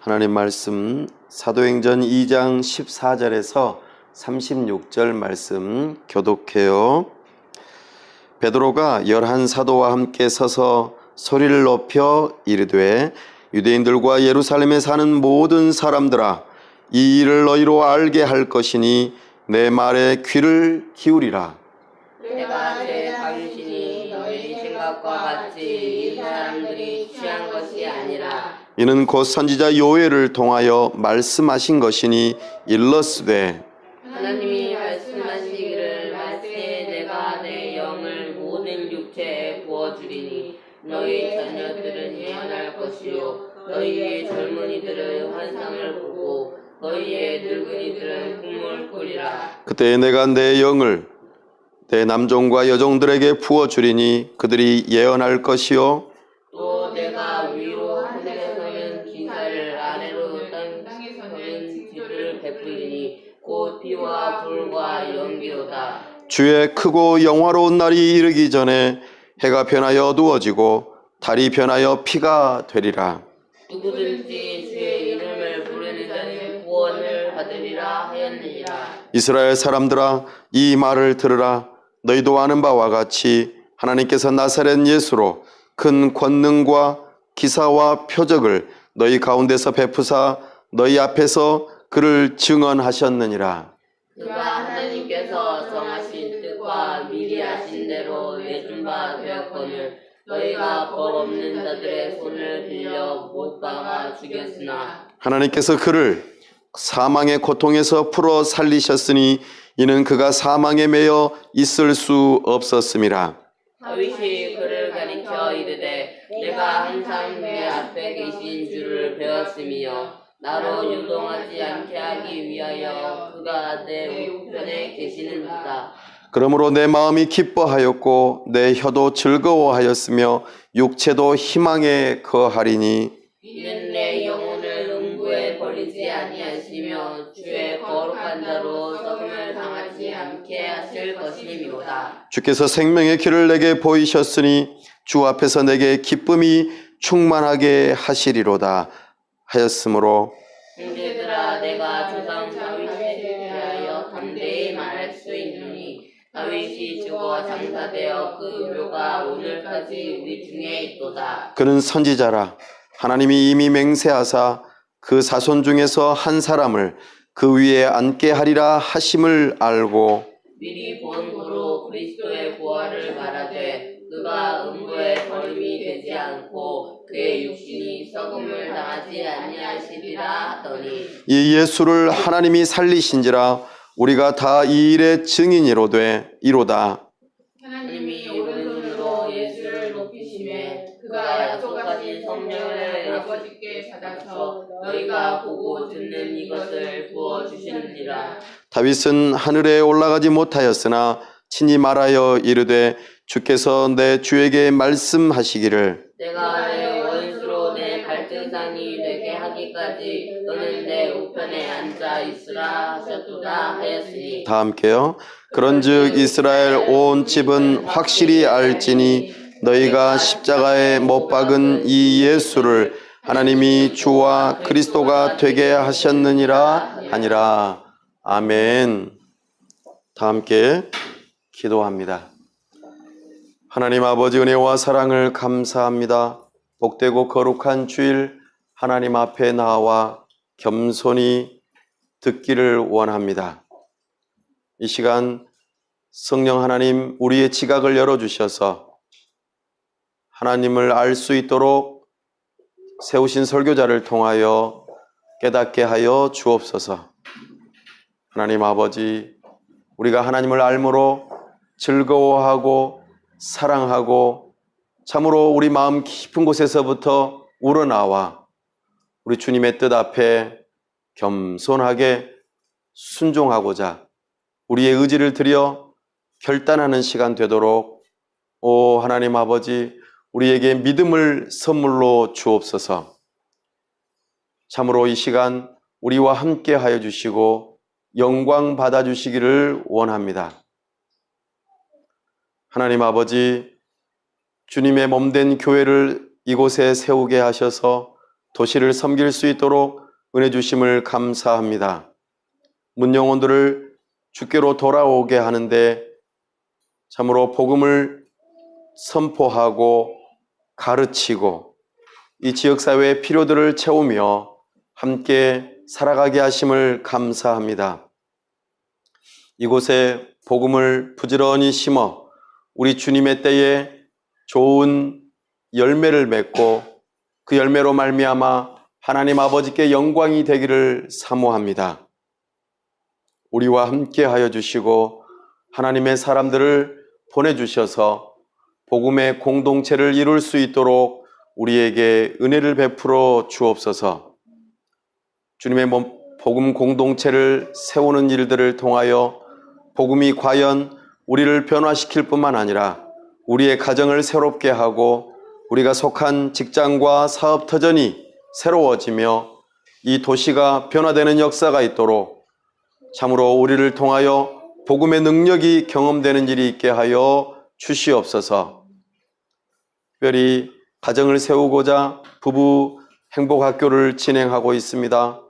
하나님 말씀 사도행전 2장 14절에서 36절 말씀 교독해요. 베드로가 11사도와 함께 서서 소리를 높여 이르되 유대인들과 예루살렘에 사는 모든 사람들아, 이 일을 너희로 알게 할 것이니 내 말에 귀를 기울이라. 내가 내 당신이 너희 생각과 같이 이 사람들이 취한 것이 아니라 이는 곧 선지자 요엘을 통하여 말씀하신 것이니 일렀으되 하나님이 말씀하시기를 말세 내가 내 영을 모든 육체에 부어주리니 너희 자녀들은 예언할 것이요 너희의 젊은이들은 환상을 보고 너희의 늙은이들은 꿈을 꾸리라. 그때 내가 내 영을 내 남종과 여종들에게 부어주리니 그들이 예언할 것이요 또 내가 위로 하늘에서는 기사를 아래로 땅에서는 지를 베풀리니 곧 비와 불과 연기로다. 주의 크고 영화로운 날이 이르기 전에 해가 변하여 어두워지고 달이 변하여 피가 되리라. 누구든지 주의 이름을 부르는 자는 구원을 받으리라 하였느니라. 이스라엘 사람들아, 이 말을 들으라. 너희도 아는 바와 같이 하나님께서 나사렛 예수로 큰 권능과 기사와 표적을 너희 가운데서 베푸사 너희 앞에서 그를 증언하셨느니라. 그가 하나님께서 정하신 뜻과 미리 하신 대로 내준 바 되었거늘 너희가 법 없는 자들의 손을 빌려 못 박아 죽였으나 하나님께서 그를 사망의 고통에서 풀어 살리셨으니 이는 그가 사망에 매여 있을 수 없었음이라. 다윗이 그를 가리켜 이르되 내가 항상 내 앞에 계신 주를 배웠으며 나로 유동하지 않게 하기 위하여 그가 내 우편에 계시는도다. 그러므로 내 마음이 기뻐하였고 내 혀도 즐거워하였으며 육체도 희망에 거하리니 이는 내 영혼을 음부에 버리지 아니하시며 주의 거룩한 자로 썩음을 당하지 않게 하실 것이니로다. 주께서 생명의 길을 내게 보이셨으니 주 앞에서 내게 기쁨이 충만하게 하시리로다 하였으므로 형제들아, 내가 조상 다윗에 대하여 담대히 말할 수 있느니 다윗이 죽어 장사되어 그 묘가 오늘까지 우리 중에 있도다. 그는 선지자라. 하나님이 이미 맹세하사 그 자손 중에서 한 사람을 그 위에 앉게 하리라 하심을 알고 미리 본 후로 그리스도의 부활을 말하되 그가 음부에 버림이 되지 않고 그의 육신이 썩음을 당하지 아니하시리라 하더니 이 예수를 하나님이 살리신지라 우리가 다 이 일의 증인이로되 이로다. 하나님이 오른손으로 예수를 높이심에 그가 약속하신 성령을 아버지께 받아서 너희가 보고 듣는 이것을 부어주시느니라. 다윗은 하늘에 올라가지 못하였으나 친히 말하여 이르되 주께서 내 주에게 말씀하시기를 내가 내 원수로 내 발등상이 되게 하기까지 너는 내 우편에 앉아 있으라 하셨도다 하였으니 다 함께요. 그런즉 이스라엘 온 집은 확실히 알지니 너희가 십자가에 못 박은 이 예수를 하나님이 주와 그리스도가 되게 하셨느니라 하니라. 아멘. 다 함께 기도합니다. 하나님 아버지 은혜와 사랑을 감사합니다. 복되고 거룩한 주일 하나님 앞에 나와 겸손히 듣기를 원합니다. 이 시간 성령 하나님 우리의 지각을 열어주셔서 하나님을 알 수 있도록 세우신 설교자를 통하여 깨닫게 하여 주옵소서. 하나님 아버지, 우리가 하나님을 알므로 즐거워하고 사랑하고 참으로 우리 마음 깊은 곳에서부터 우러나와 우리 주님의 뜻 앞에 겸손하게 순종하고자 우리의 의지를 들여 결단하는 시간 되도록 오 하나님 아버지 우리에게 믿음을 선물로 주옵소서. 참으로 이 시간 우리와 함께 하여 주시고 영광 받아 주시기를 원합니다. 하나님 아버지 주님의 몸된 교회를 이곳에 세우게 하셔서 도시를 섬길 수 있도록 은혜 주심을 감사합니다. 문 영혼들을 주께로 돌아오게 하는데 참으로 복음을 선포하고 가르치고 이 지역사회의 필요들을 채우며 함께 살아가게 하심을 감사합니다. 이곳에 복음을 부지런히 심어 우리 주님의 때에 좋은 열매를 맺고 그 열매로 말미암아 하나님 아버지께 영광이 되기를 사모합니다. 우리와 함께 하여 주시고 하나님의 사람들을 보내주셔서 복음의 공동체를 이룰 수 있도록 우리에게 은혜를 베풀어 주옵소서. 주님의 복음 공동체를 세우는 일들을 통하여 복음이 과연 우리를 변화시킬 뿐만 아니라 우리의 가정을 새롭게 하고 우리가 속한 직장과 사업 터전이 새로워지며 이 도시가 변화되는 역사가 있도록 참으로 우리를 통하여 복음의 능력이 경험되는 일이 있게 하여 주시옵소서. 특별히 가정을 세우고자 부부 행복학교를 진행하고 있습니다.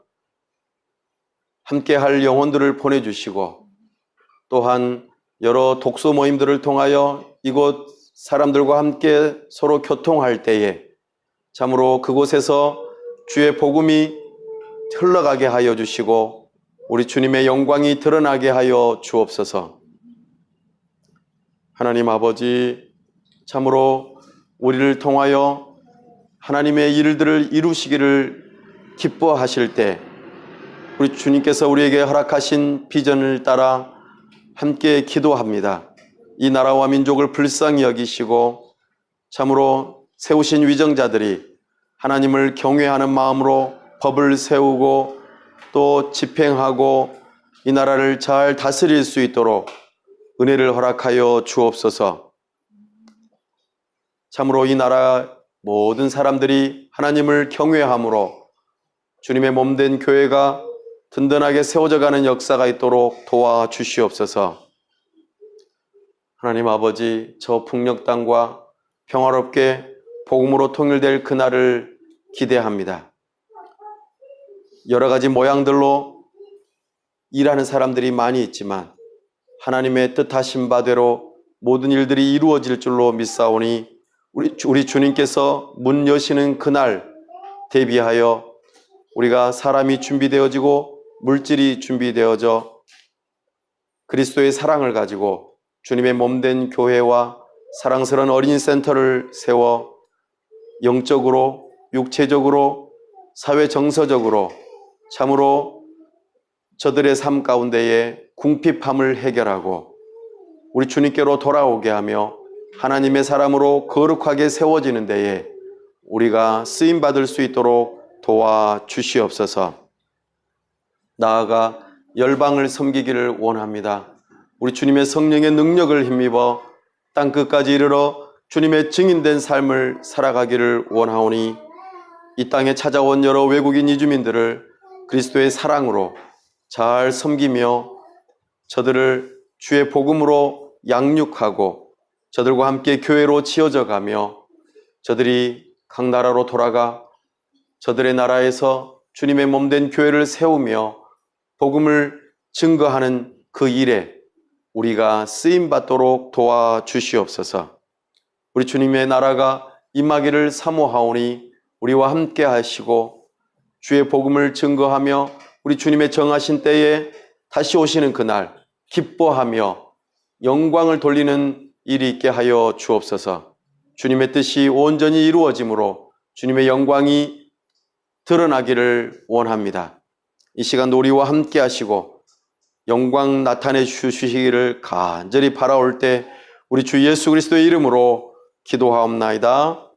함께 할 영혼들을 보내주시고 또한 여러 독서 모임들을 통하여 이곳 사람들과 함께 서로 교통할 때에 참으로 그곳에서 주의 복음이 흘러가게 하여 주시고 우리 주님의 영광이 드러나게 하여 주옵소서. 하나님 아버지, 참으로 우리를 통하여 하나님의 일들을 이루시기를 기뻐하실 때 우리 주님께서 우리에게 허락하신 비전을 따라 함께 기도합니다. 이 나라와 민족을 불쌍히 여기시고 참으로 세우신 위정자들이 하나님을 경외하는 마음으로 법을 세우고 또 집행하고 이 나라를 잘 다스릴 수 있도록 은혜를 허락하여 주옵소서. 참으로 이 나라 모든 사람들이 하나님을 경외함으로 주님의 몸된 교회가 든든하게 세워져가는 역사가 있도록 도와주시옵소서. 하나님 아버지, 저 북녘 땅과 평화롭게 복음으로 통일될 그날을 기대합니다. 여러 가지 모양들로 일하는 사람들이 많이 있지만 하나님의 뜻하신 바대로 모든 일들이 이루어질 줄로 믿사오니 우리 주님께서 문 여시는 그날 대비하여 우리가 사람이 준비되어지고 물질이 준비되어져 그리스도의 사랑을 가지고 주님의 몸된 교회와 사랑스러운 어린이 센터를 세워 영적으로, 육체적으로, 사회 정서적으로 참으로 저들의 삶 가운데에 궁핍함을 해결하고 우리 주님께로 돌아오게 하며 하나님의 사람으로 거룩하게 세워지는 데에 우리가 쓰임받을 수 있도록 도와주시옵소서. 나아가 열방을 섬기기를 원합니다. 우리 주님의 성령의 능력을 힘입어 땅끝까지 이르러 주님의 증인된 삶을 살아가기를 원하오니 이 땅에 찾아온 여러 외국인 이주민들을 그리스도의 사랑으로 잘 섬기며 저들을 주의 복음으로 양육하고 저들과 함께 교회로 지어져 가며 저들이 각 나라로 돌아가 저들의 나라에서 주님의 몸된 교회를 세우며 복음을 증거하는 그 일에 우리가 쓰임받도록 도와주시옵소서. 우리 주님의 나라가 임하기를 사모하오니 우리와 함께 하시고 주의 복음을 증거하며 우리 주님의 정하신 때에 다시 오시는 그날 기뻐하며 영광을 돌리는 일이 있게 하여 주옵소서. 주님의 뜻이 온전히 이루어짐으로 주님의 영광이 드러나기를 원합니다. 이 시간도 우리와 함께 하시고 영광 나타내 주시기를 간절히 바라올 때 우리 주 예수 그리스도의 이름으로 기도하옵나이다.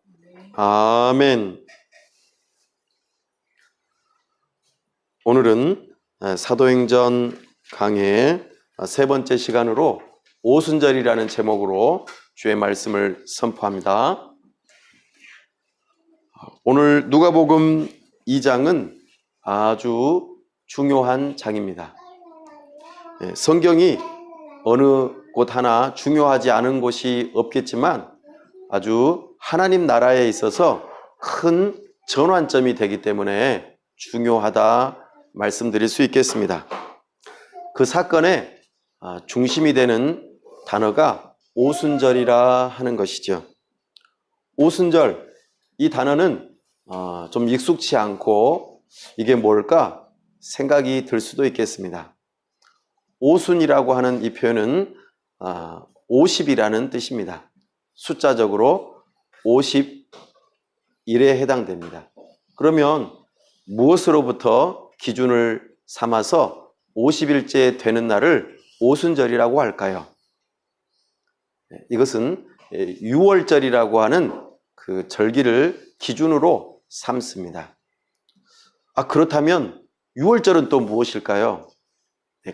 아멘. 오늘은 사도행전 강의 세 번째 시간으로 오순절이라는 제목으로 주의 말씀을 선포합니다. 오늘 누가복음 2장은 아주 중요한 장입니다. 성경이 어느 곳 하나 중요하지 않은 곳이 없겠지만 아주 하나님 나라에 있어서 큰 전환점이 되기 때문에 중요하다 말씀드릴 수 있겠습니다. 그 사건의 중심이 되는 단어가 오순절이라 하는 것이죠. 오순절, 이 단어는 좀 익숙치 않고 이게 뭘까 생각이 들 수도 있겠습니다. 오순이라고 하는 이 표현은 50이라는 뜻입니다. 숫자적으로 50일에 해당됩니다. 그러면 무엇으로부터 기준을 삼아서 50일째 되는 날을 오순절이라고 할까요? 이것은 6월절이라고 하는 그 절기를 기준으로 삼습니다. 그렇다면 6월절은 또 무엇일까요?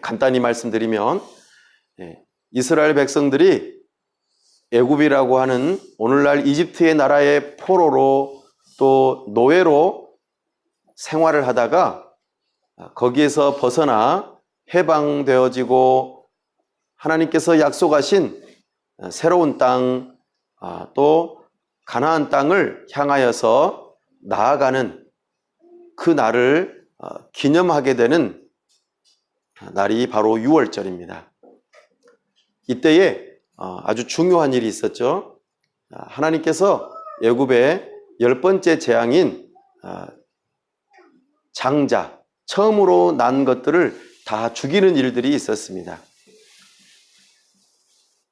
간단히 말씀드리면 이스라엘 백성들이 애굽이라고 하는 오늘날 이집트의 나라의 포로로 또 노예로 생활을 하다가 거기에서 벗어나 해방되어지고 하나님께서 약속하신 새로운 땅, 또 가나안 땅을 향하여서 나아가는 그 날을 기념하게 되는 날이 바로 6월절입니다. 이때에 아주 중요한 일이 있었죠. 하나님께서 애굽의 10번째 재앙인 장자, 처음으로 난 것들을 다 죽이는 일들이 있었습니다.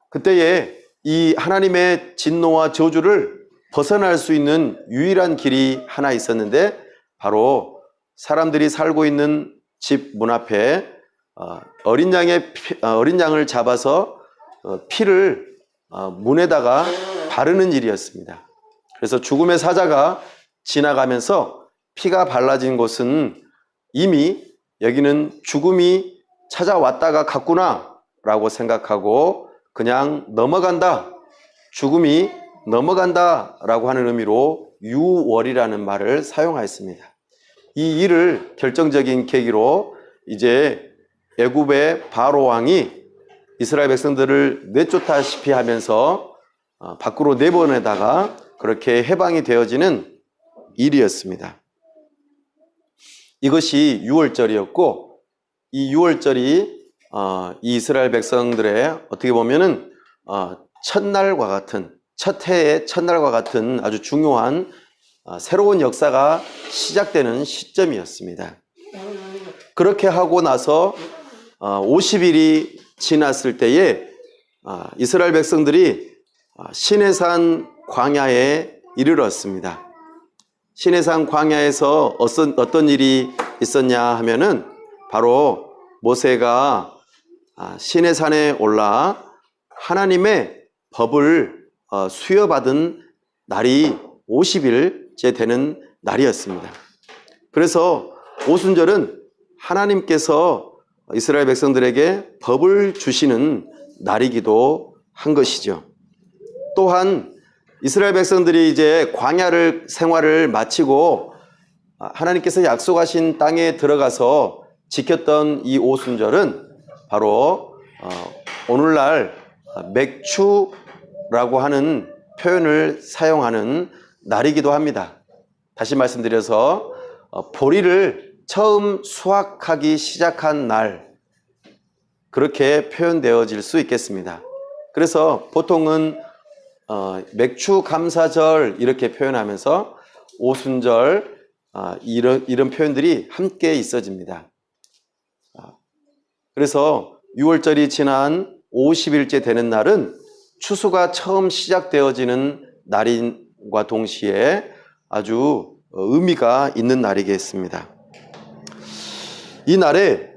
그때에 이 하나님의 진노와 저주를 벗어날 수 있는 유일한 길이 하나 있었는데 바로 사람들이 살고 있는 집 문 앞에 어린 양을 잡아서 피를 문에다가 바르는 일이었습니다. 그래서 죽음의 사자가 지나가면서 피가 발라진 곳은 이미 여기는 죽음이 찾아왔다가 갔구나 라고 생각하고 그냥 넘어간다, 죽음이 넘어간다 라고 하는 의미로 유월이라는 말을 사용하였습니다. 이 일을 결정적인 계기로 이제 애굽의 바로 왕이 이스라엘 백성들을 내쫓다시피 하면서 밖으로 내보내다가 그렇게 해방이 되어지는 일이었습니다. 이것이 유월절이었고 이 유월절이 이 이스라엘 백성들의 어떻게 보면은 첫날과 같은 첫 해의 첫날과 같은 아주 중요한 새로운 역사가 시작되는 시점이었습니다. 그렇게 하고 나서 50일이 지났을 때에 이스라엘 백성들이 시내산 광야에 이르렀습니다. 시내산 광야에서 어떤 일이 있었냐 하면은 바로 모세가 시내산에 올라 하나님의 법을 수여받은 날이 50일째 되는 날이었습니다. 그래서 오순절은 하나님께서 이스라엘 백성들에게 법을 주시는 날이기도 한 것이죠. 또한 이스라엘 백성들이 이제 광야를 생활을 마치고 하나님께서 약속하신 땅에 들어가서 지켰던 이 오순절은 바로 오늘날 맥추라고 하는 표현을 사용하는 날이기도 합니다. 다시 말씀드려서 보리를 처음 수확하기 시작한 날, 그렇게 표현되어질 수 있겠습니다. 그래서 보통은 맥추 감사절 이렇게 표현하면서 오순절 이런 표현들이 함께 있어집니다. 그래서 6월절이 지난 50일째 되는 날은 추수가 처음 시작되어지는 날인과 동시에 아주 의미가 있는 날이겠습니다. 이 날에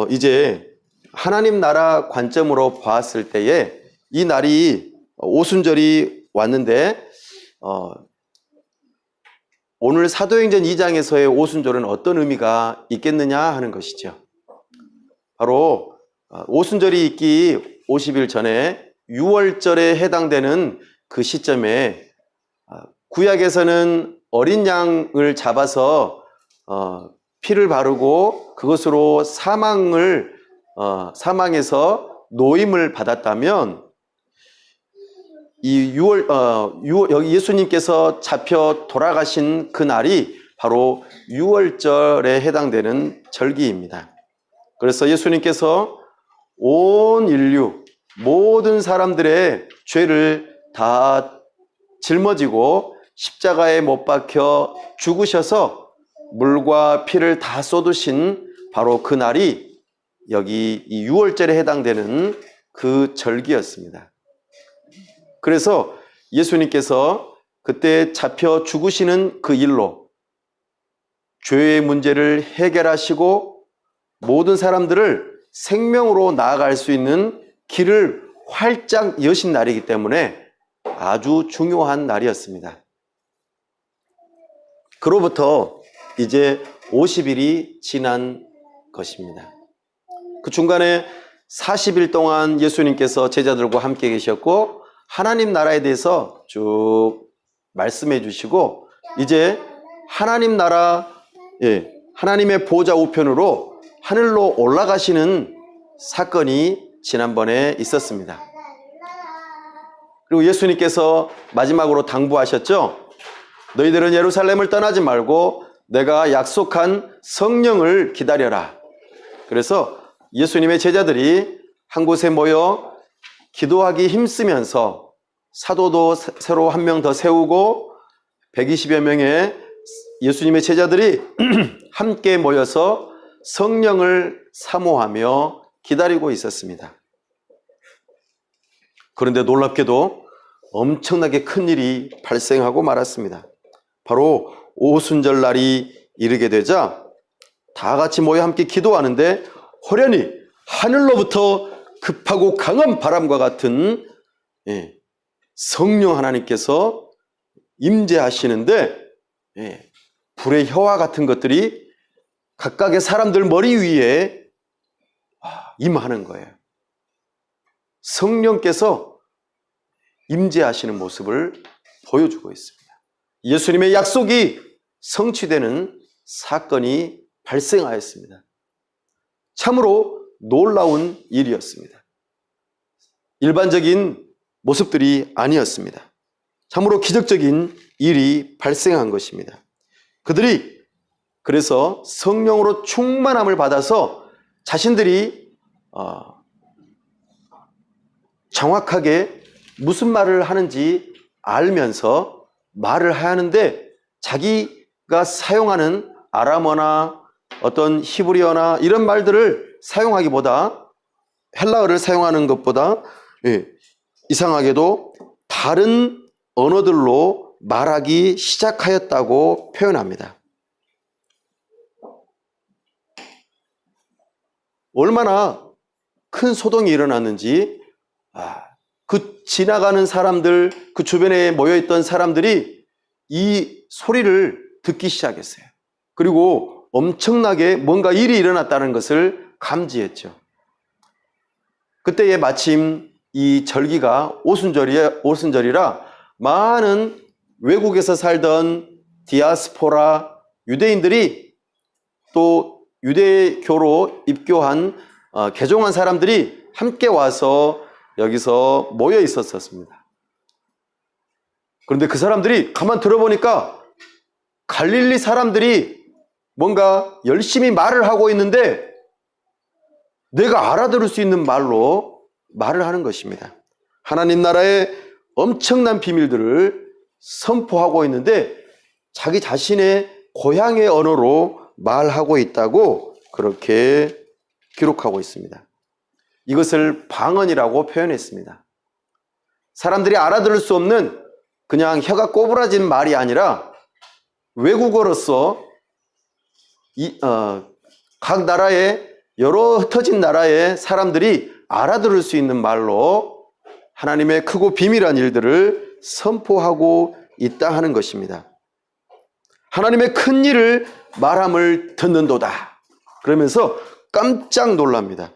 이제 하나님 나라 관점으로 봤을 때에 이 날이 오순절이 왔는데 오늘 사도행전 2장에서의 오순절은 어떤 의미가 있겠느냐 하는 것이죠. 바로 오순절이 있기 50일 전에 6월절에 해당되는 그 시점에 구약에서는 어린 양을 잡아서 피를 바르고 그것으로 사망에서 노임을 받았다면 이 6월 여기 예수님께서 잡혀 돌아가신 그 날이 바로 6월절에 해당되는 절기입니다. 그래서 예수님께서 온 인류 모든 사람들의 죄를 다 짊어지고 십자가에 못 박혀 죽으셔서 물과 피를 다 쏟으신 바로 그 날이 여기 이 6월절에 해당되는 그 절기였습니다. 그래서 예수님께서 그때 잡혀 죽으시는 그 일로 죄의 문제를 해결하시고 모든 사람들을 생명으로 나아갈 수 있는 길을 활짝 여신 날이기 때문에 아주 중요한 날이었습니다. 그로부터 이제 50일이 지난 것입니다. 그 중간에 40일 동안 예수님께서 제자들과 함께 계셨고 하나님 나라에 대해서 쭉 말씀해 주시고 이제 하나님 나라, 하나님의 보좌 우편으로 하늘로 올라가시는 사건이 지난번에 있었습니다. 그리고 예수님께서 마지막으로 당부하셨죠. 너희들은 예루살렘을 떠나지 말고 내가 약속한 성령을 기다려라. 그래서 예수님의 제자들이 한 곳에 모여 기도하기 힘쓰면서 사도도 새로 한 명 더 세우고 120여 명의 예수님의 제자들이 함께 모여서 성령을 사모하며 기다리고 있었습니다. 그런데 놀랍게도 엄청나게 큰 일이 발생하고 말았습니다. 바로 오순절 날이 이르게 되자 다 같이 모여 함께 기도하는데 호련히 하늘로부터 급하고 강한 바람과 같은 성령 하나님께서 임재하시는데 불의 혀와 같은 것들이 각각의 사람들 머리 위에 임하는 거예요. 성령께서 임재하시는 모습을 보여주고 있습니다. 예수님의 약속이 성취되는 사건이 발생하였습니다. 참으로 놀라운 일이었습니다. 일반적인 모습들이 아니었습니다. 참으로 기적적인 일이 발생한 것입니다. 그들이 그래서 성령으로 충만함을 받아서 자신들이 정확하게 무슨 말을 하는지 알면서 말을 하는데 자기가 사용하는 아람어나 어떤 히브리어나 이런 말들을 사용하기보다 헬라어를 사용하는 것보다 이상하게도 다른 언어들로 말하기 시작하였다고 표현합니다. 얼마나 큰 소동이 일어났는지 그 지나가는 사람들, 그 주변에 모여있던 사람들이 이 소리를 듣기 시작했어요. 그리고 엄청나게 뭔가 일이 일어났다는 것을 감지했죠. 그때에 마침 이 절기가 오순절이라 많은 외국에서 살던 디아스포라 유대인들이 또 유대교로 입교한 개종한 사람들이 함께 와서 여기서 모여 있었습니다. 그런데 그 사람들이 가만 들어보니까 갈릴리 사람들이 뭔가 열심히 말을 하고 있는데 내가 알아들을 수 있는 말로 말을 하는 것입니다. 하나님 나라의 엄청난 비밀들을 선포하고 있는데 자기 자신의 고향의 언어로 말하고 있다고 그렇게 기록하고 있습니다. 이것을 방언이라고 표현했습니다. 사람들이 알아들을 수 없는 그냥 혀가 꼬부라진 말이 아니라 외국어로서 각 나라의 여러 흩어진 나라의 사람들이 알아들을 수 있는 말로 하나님의 크고 비밀한 일들을 선포하고 있다 하는 것입니다. 하나님의 큰 일을 말함을 듣는도다. 그러면서 깜짝 놀랍니다.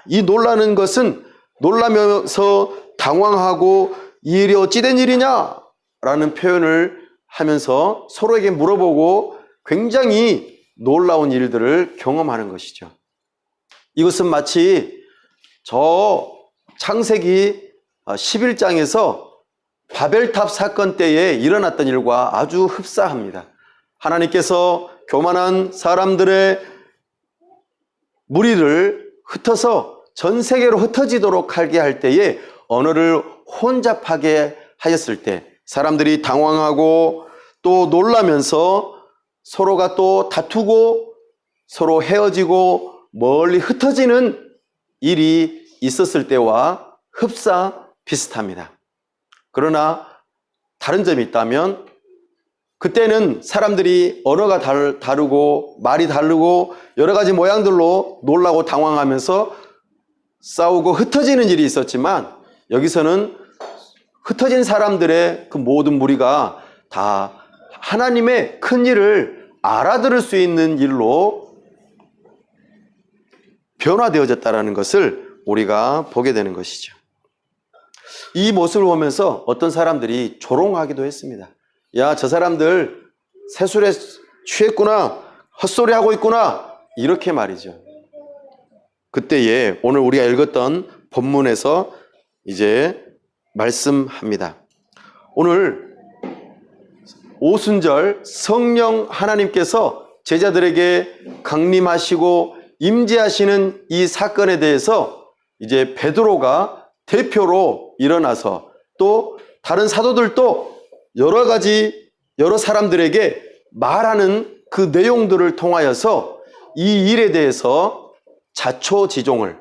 이 놀라는 것은 놀라면서 당황하고 이 일이 어찌 된 일이냐? 라는 표현을 하면서 서로에게 물어보고 굉장히 놀라운 일들을 경험하는 것이죠. 이것은 마치 저 창세기 11장에서 바벨탑 사건 때에 일어났던 일과 아주 흡사합니다. 하나님께서 교만한 사람들의 무리를 흩어서 전 세계로 흩어지도록 하게 할 때에 언어를 혼잡하게 하였을 때 사람들이 당황하고 또 놀라면서 서로가 또 다투고 서로 헤어지고 멀리 흩어지는 일이 있었을 때와 흡사 비슷합니다. 그러나 다른 점이 있다면 그때는 사람들이 언어가 다르고 말이 다르고 여러 가지 모양들로 놀라고 당황하면서 싸우고 흩어지는 일이 있었지만 여기서는 흩어진 사람들의 그 모든 무리가 다 하나님의 큰 일을 알아들을 수 있는 일로 변화되어졌다는 것을 우리가 보게 되는 것이죠. 이 모습을 보면서 어떤 사람들이 조롱하기도 했습니다. 야, 저 사람들 세술에 취했구나, 헛소리하고 있구나, 이렇게 말이죠. 그때에 오늘 우리가 읽었던 본문에서 이제 말씀합니다. 오늘 오순절 성령 하나님께서 제자들에게 강림하시고 임재하시는 이 사건에 대해서 이제 베드로가 대표로 일어나서 또 다른 사도들도 여러 사람들에게 말하는 그 내용들을 통하여서 이 일에 대해서 자초지종을,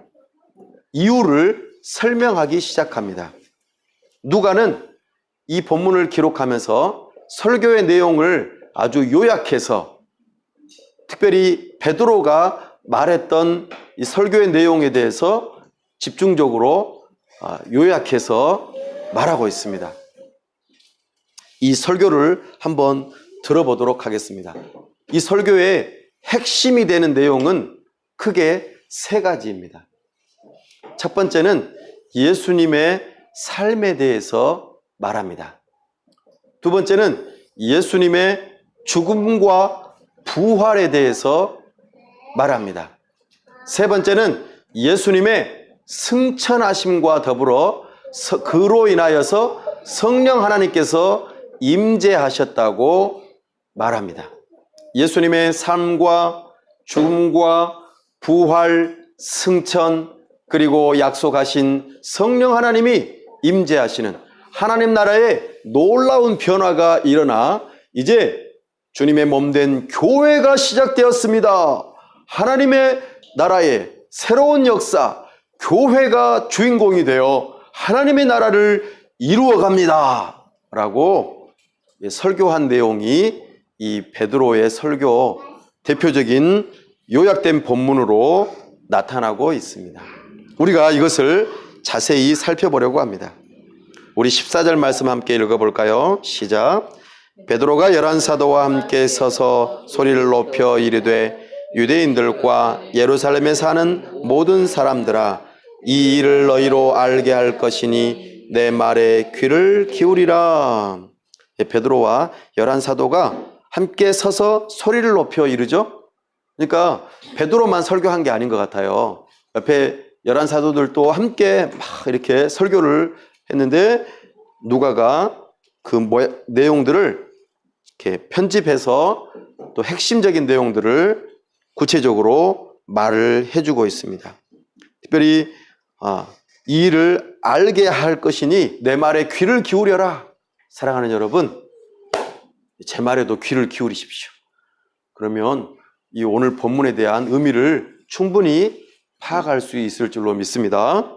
이유를 설명하기 시작합니다. 누가는 이 본문을 기록하면서 설교의 내용을 아주 요약해서 특별히 베드로가 말했던 이 설교의 내용에 대해서 집중적으로 요약해서 말하고 있습니다. 이 설교를 한번 들어보도록 하겠습니다. 이 설교의 핵심이 되는 내용은 크게 세 가지입니다. 첫 번째는 예수님의 삶에 대해서 말합니다. 두 번째는 예수님의 죽음과 부활에 대해서 말합니다. 세 번째는 예수님의 승천하심과 더불어 그로 인하여서 성령 하나님께서 임재하셨다고 말합니다. 예수님의 삶과 죽음과 부활, 승천, 그리고 약속하신 성령 하나님이 임재하시는 하나님 나라의 놀라운 변화가 일어나 이제 주님의 몸된 교회가 시작되었습니다. 하나님의 나라의 새로운 역사, 교회가 주인공이 되어 하나님의 나라를 이루어갑니다 라고 설교한 내용이 이 베드로의 설교 대표적인 요약된 본문으로 나타나고 있습니다. 우리가 이것을 자세히 살펴보려고 합니다. 우리 14절 말씀 함께 읽어볼까요? 시작. 베드로가 11사도와 함께 서서 소리를 높여 이르되 유대인들과 예루살렘에 사는 모든 사람들아, 이 일을 너희로 알게 할 것이니 내 말에 귀를 기울이라. 베드로와 11사도가 함께 서서 소리를 높여 이르죠. 그러니까 베드로만 설교한 게 아닌 것 같아요. 옆에 11사도들도 함께 막 이렇게 설교를 했는데 누가가 그 내용들을 이렇게 편집해서 또 핵심적인 내용들을 구체적으로 말을 해주고 있습니다. 특별히 이 일을 알게 할 것이니 내 말에 귀를 기울여라. 사랑하는 여러분, 제 말에도 귀를 기울이십시오. 그러면 이 오늘 본문에 대한 의미를 충분히 파악할 수 있을 줄로 믿습니다.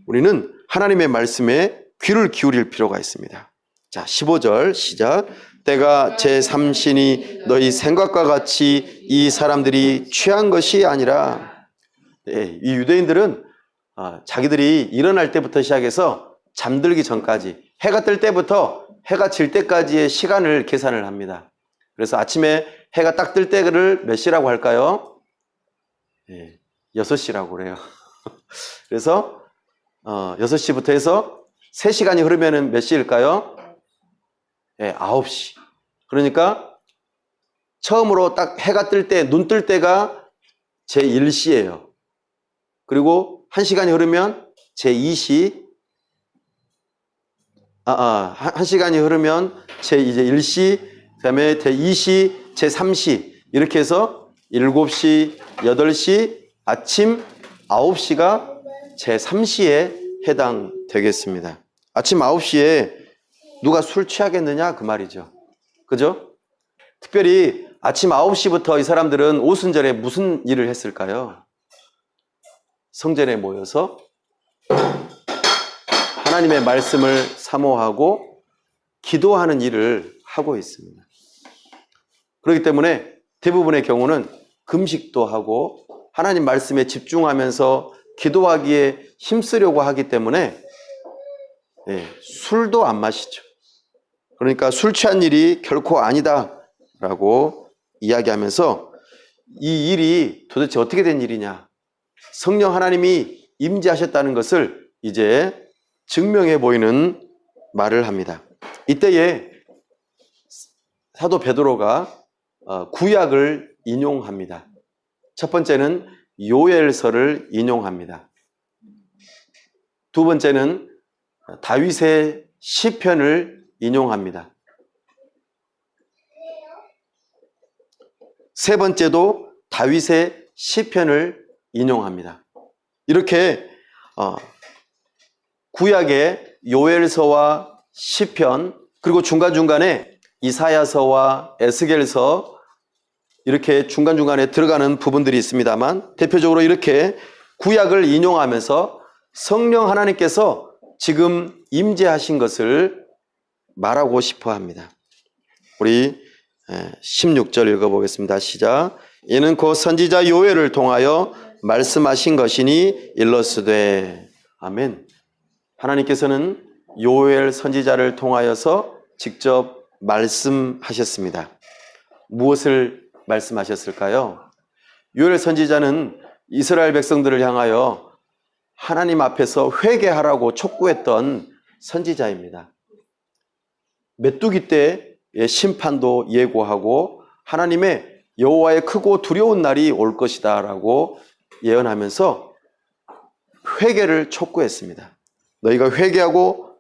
우리는 하나님의 말씀에 귀를 기울일 필요가 있습니다. 자, 15절 시작. 때가 제3신이 너희 생각과 같이 이 사람들이 취한 것이 아니라. 이 유대인들은 자기들이 일어날 때부터 시작해서 잠들기 전까지, 해가 뜰 때부터 해가 질 때까지의 시간을 계산을 합니다. 그래서 아침에 해가 딱 뜰 때를 몇 시라고 할까요? 6시라고 그래요. 그래서 6시부터 해서 3시간이 흐르면 몇 시일까요? 9시. 그러니까 처음으로 딱 해가 뜰 때, 눈 뜰 때가 제1시예요. 그리고 1시간이 흐르면 제2시, 한 시간이 흐르면 이제 1시, 그다음에 제2시, 제3시 이렇게 해서 7시, 8시, 아침 9시가 제3시에 해당되겠습니다. 아침 9시에 누가 술 취하겠느냐 그 말이죠. 그죠? 특별히 아침 9시부터 이 사람들은 오순절에 무슨 일을 했을까요? 성전에 모여서 하나님의 말씀을 사모하고 기도하는 일을 하고 있습니다. 그렇기 때문에 대부분의 경우는 금식도 하고 하나님 말씀에 집중하면서 기도하기에 힘쓰려고 하기 때문에 술도 안 마시죠. 그러니까 술 취한 일이 결코 아니다라고 이야기하면서 이 일이 도대체 어떻게 된 일이냐, 성령 하나님이 임재하셨다는 것을 이제 증명해 보이는 말을 합니다. 이때에 사도 베드로가 구약을 인용합니다. 첫 번째는 요엘서를 인용합니다. 두 번째는 다윗의 시편을 인용합니다. 세 번째도 다윗의 시편을 인용합니다. 이렇게 구약의 요엘서와 시편, 그리고 중간중간에 이사야서와 에스겔서 이렇게 중간중간에 들어가는 부분들이 있습니다만, 대표적으로 이렇게 구약을 인용하면서 성령 하나님께서 지금 임재하신 것을 말하고 싶어 합니다. 우리 16절 읽어보겠습니다. 시작. 이는 곧 선지자 요엘을 통하여 말씀하신 것이니 일러스되. 아멘. 하나님께서는 요엘 선지자를 통하여서 직접 말씀하셨습니다. 무엇을 말씀하셨을까요? 요엘 선지자는 이스라엘 백성들을 향하여 하나님 앞에서 회개하라고 촉구했던 선지자입니다. 메뚜기 때의 심판도 예고하고 하나님의 여호와의 크고 두려운 날이 올 것이다 라고 예언하면서 회개를 촉구했습니다. 너희가 회개하고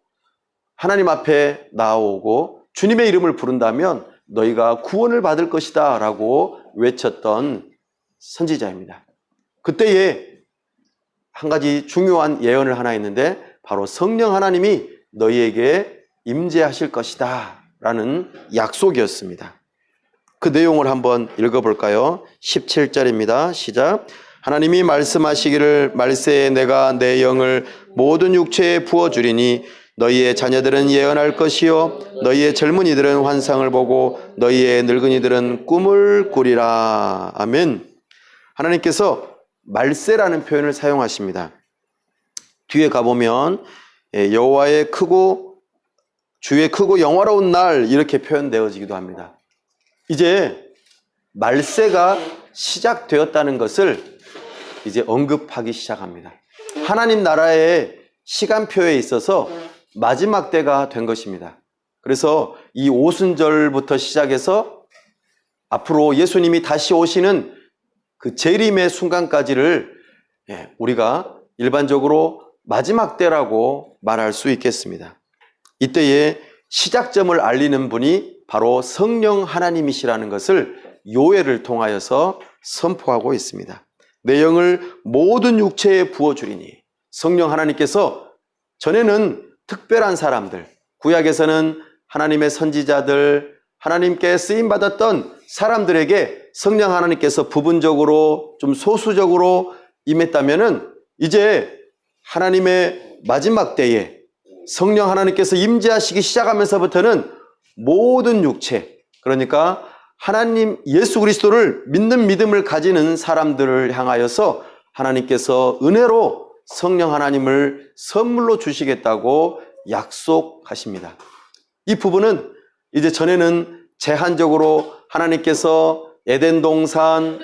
하나님 앞에 나아오고 주님의 이름을 부른다면 너희가 구원을 받을 것이다 라고 외쳤던 선지자입니다. 그때에 한 가지 중요한 예언을 하나 했는데, 바로 성령 하나님이 너희에게 임재하실 것이다 라는 약속이었습니다. 그 내용을 한번 읽어볼까요? 17절입니다. 시작. 하나님이 말씀하시기를 말세에 내가 내 영을 모든 육체에 부어주리니 너희의 자녀들은 예언할 것이요 너희의 젊은이들은 환상을 보고 너희의 늙은이들은 꿈을 꾸리라. 아멘. 하나님께서 말세라는 표현을 사용하십니다. 뒤에 가보면 여호와의 크고 주의 크고 영화로운 날 이렇게 표현되어지기도 합니다. 이제 말세가 시작되었다는 것을 이제 언급하기 시작합니다. 하나님 나라의 시간표에 있어서 마지막 때가 된 것입니다. 그래서 이 오순절부터 시작해서 앞으로 예수님이 다시 오시는 그 재림의 순간까지를 우리가 일반적으로 마지막 때라고 말할 수 있겠습니다. 이때에 시작점을 알리는 분이 바로 성령 하나님이시라는 것을 요엘을 통하여서 선포하고 있습니다. 내 영을 모든 육체에 부어주리니, 성령 하나님께서 전에는 특별한 사람들, 구약에서는 하나님의 선지자들, 하나님께 쓰임받았던 사람들에게 성령 하나님께서 부분적으로 좀 소수적으로 임했다면은 이제 하나님의 마지막 때에 성령 하나님께서 임재하시기 시작하면서부터는 모든 육체, 그러니까 하나님 예수 그리스도를 믿는 믿음을 가지는 사람들을 향하여서 하나님께서 은혜로 성령 하나님을 선물로 주시겠다고 약속하십니다. 이 부분은 이제 전에는 제한적으로 하나님께서 에덴 동산,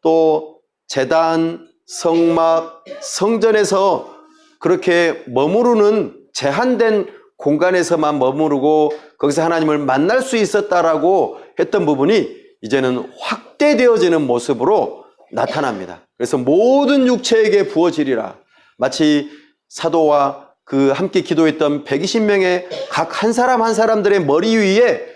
또 제단, 성막, 성전에서 그렇게 머무르는 제한된 공간에서만 머무르고 거기서 하나님을 만날 수 있었다라고 했던 부분이 이제는 확대되어지는 모습으로 나타납니다. 그래서 모든 육체에게 부어지리라. 마치 사도와 그 함께 기도했던 120명의 각 한 사람 한 사람들의 머리 위에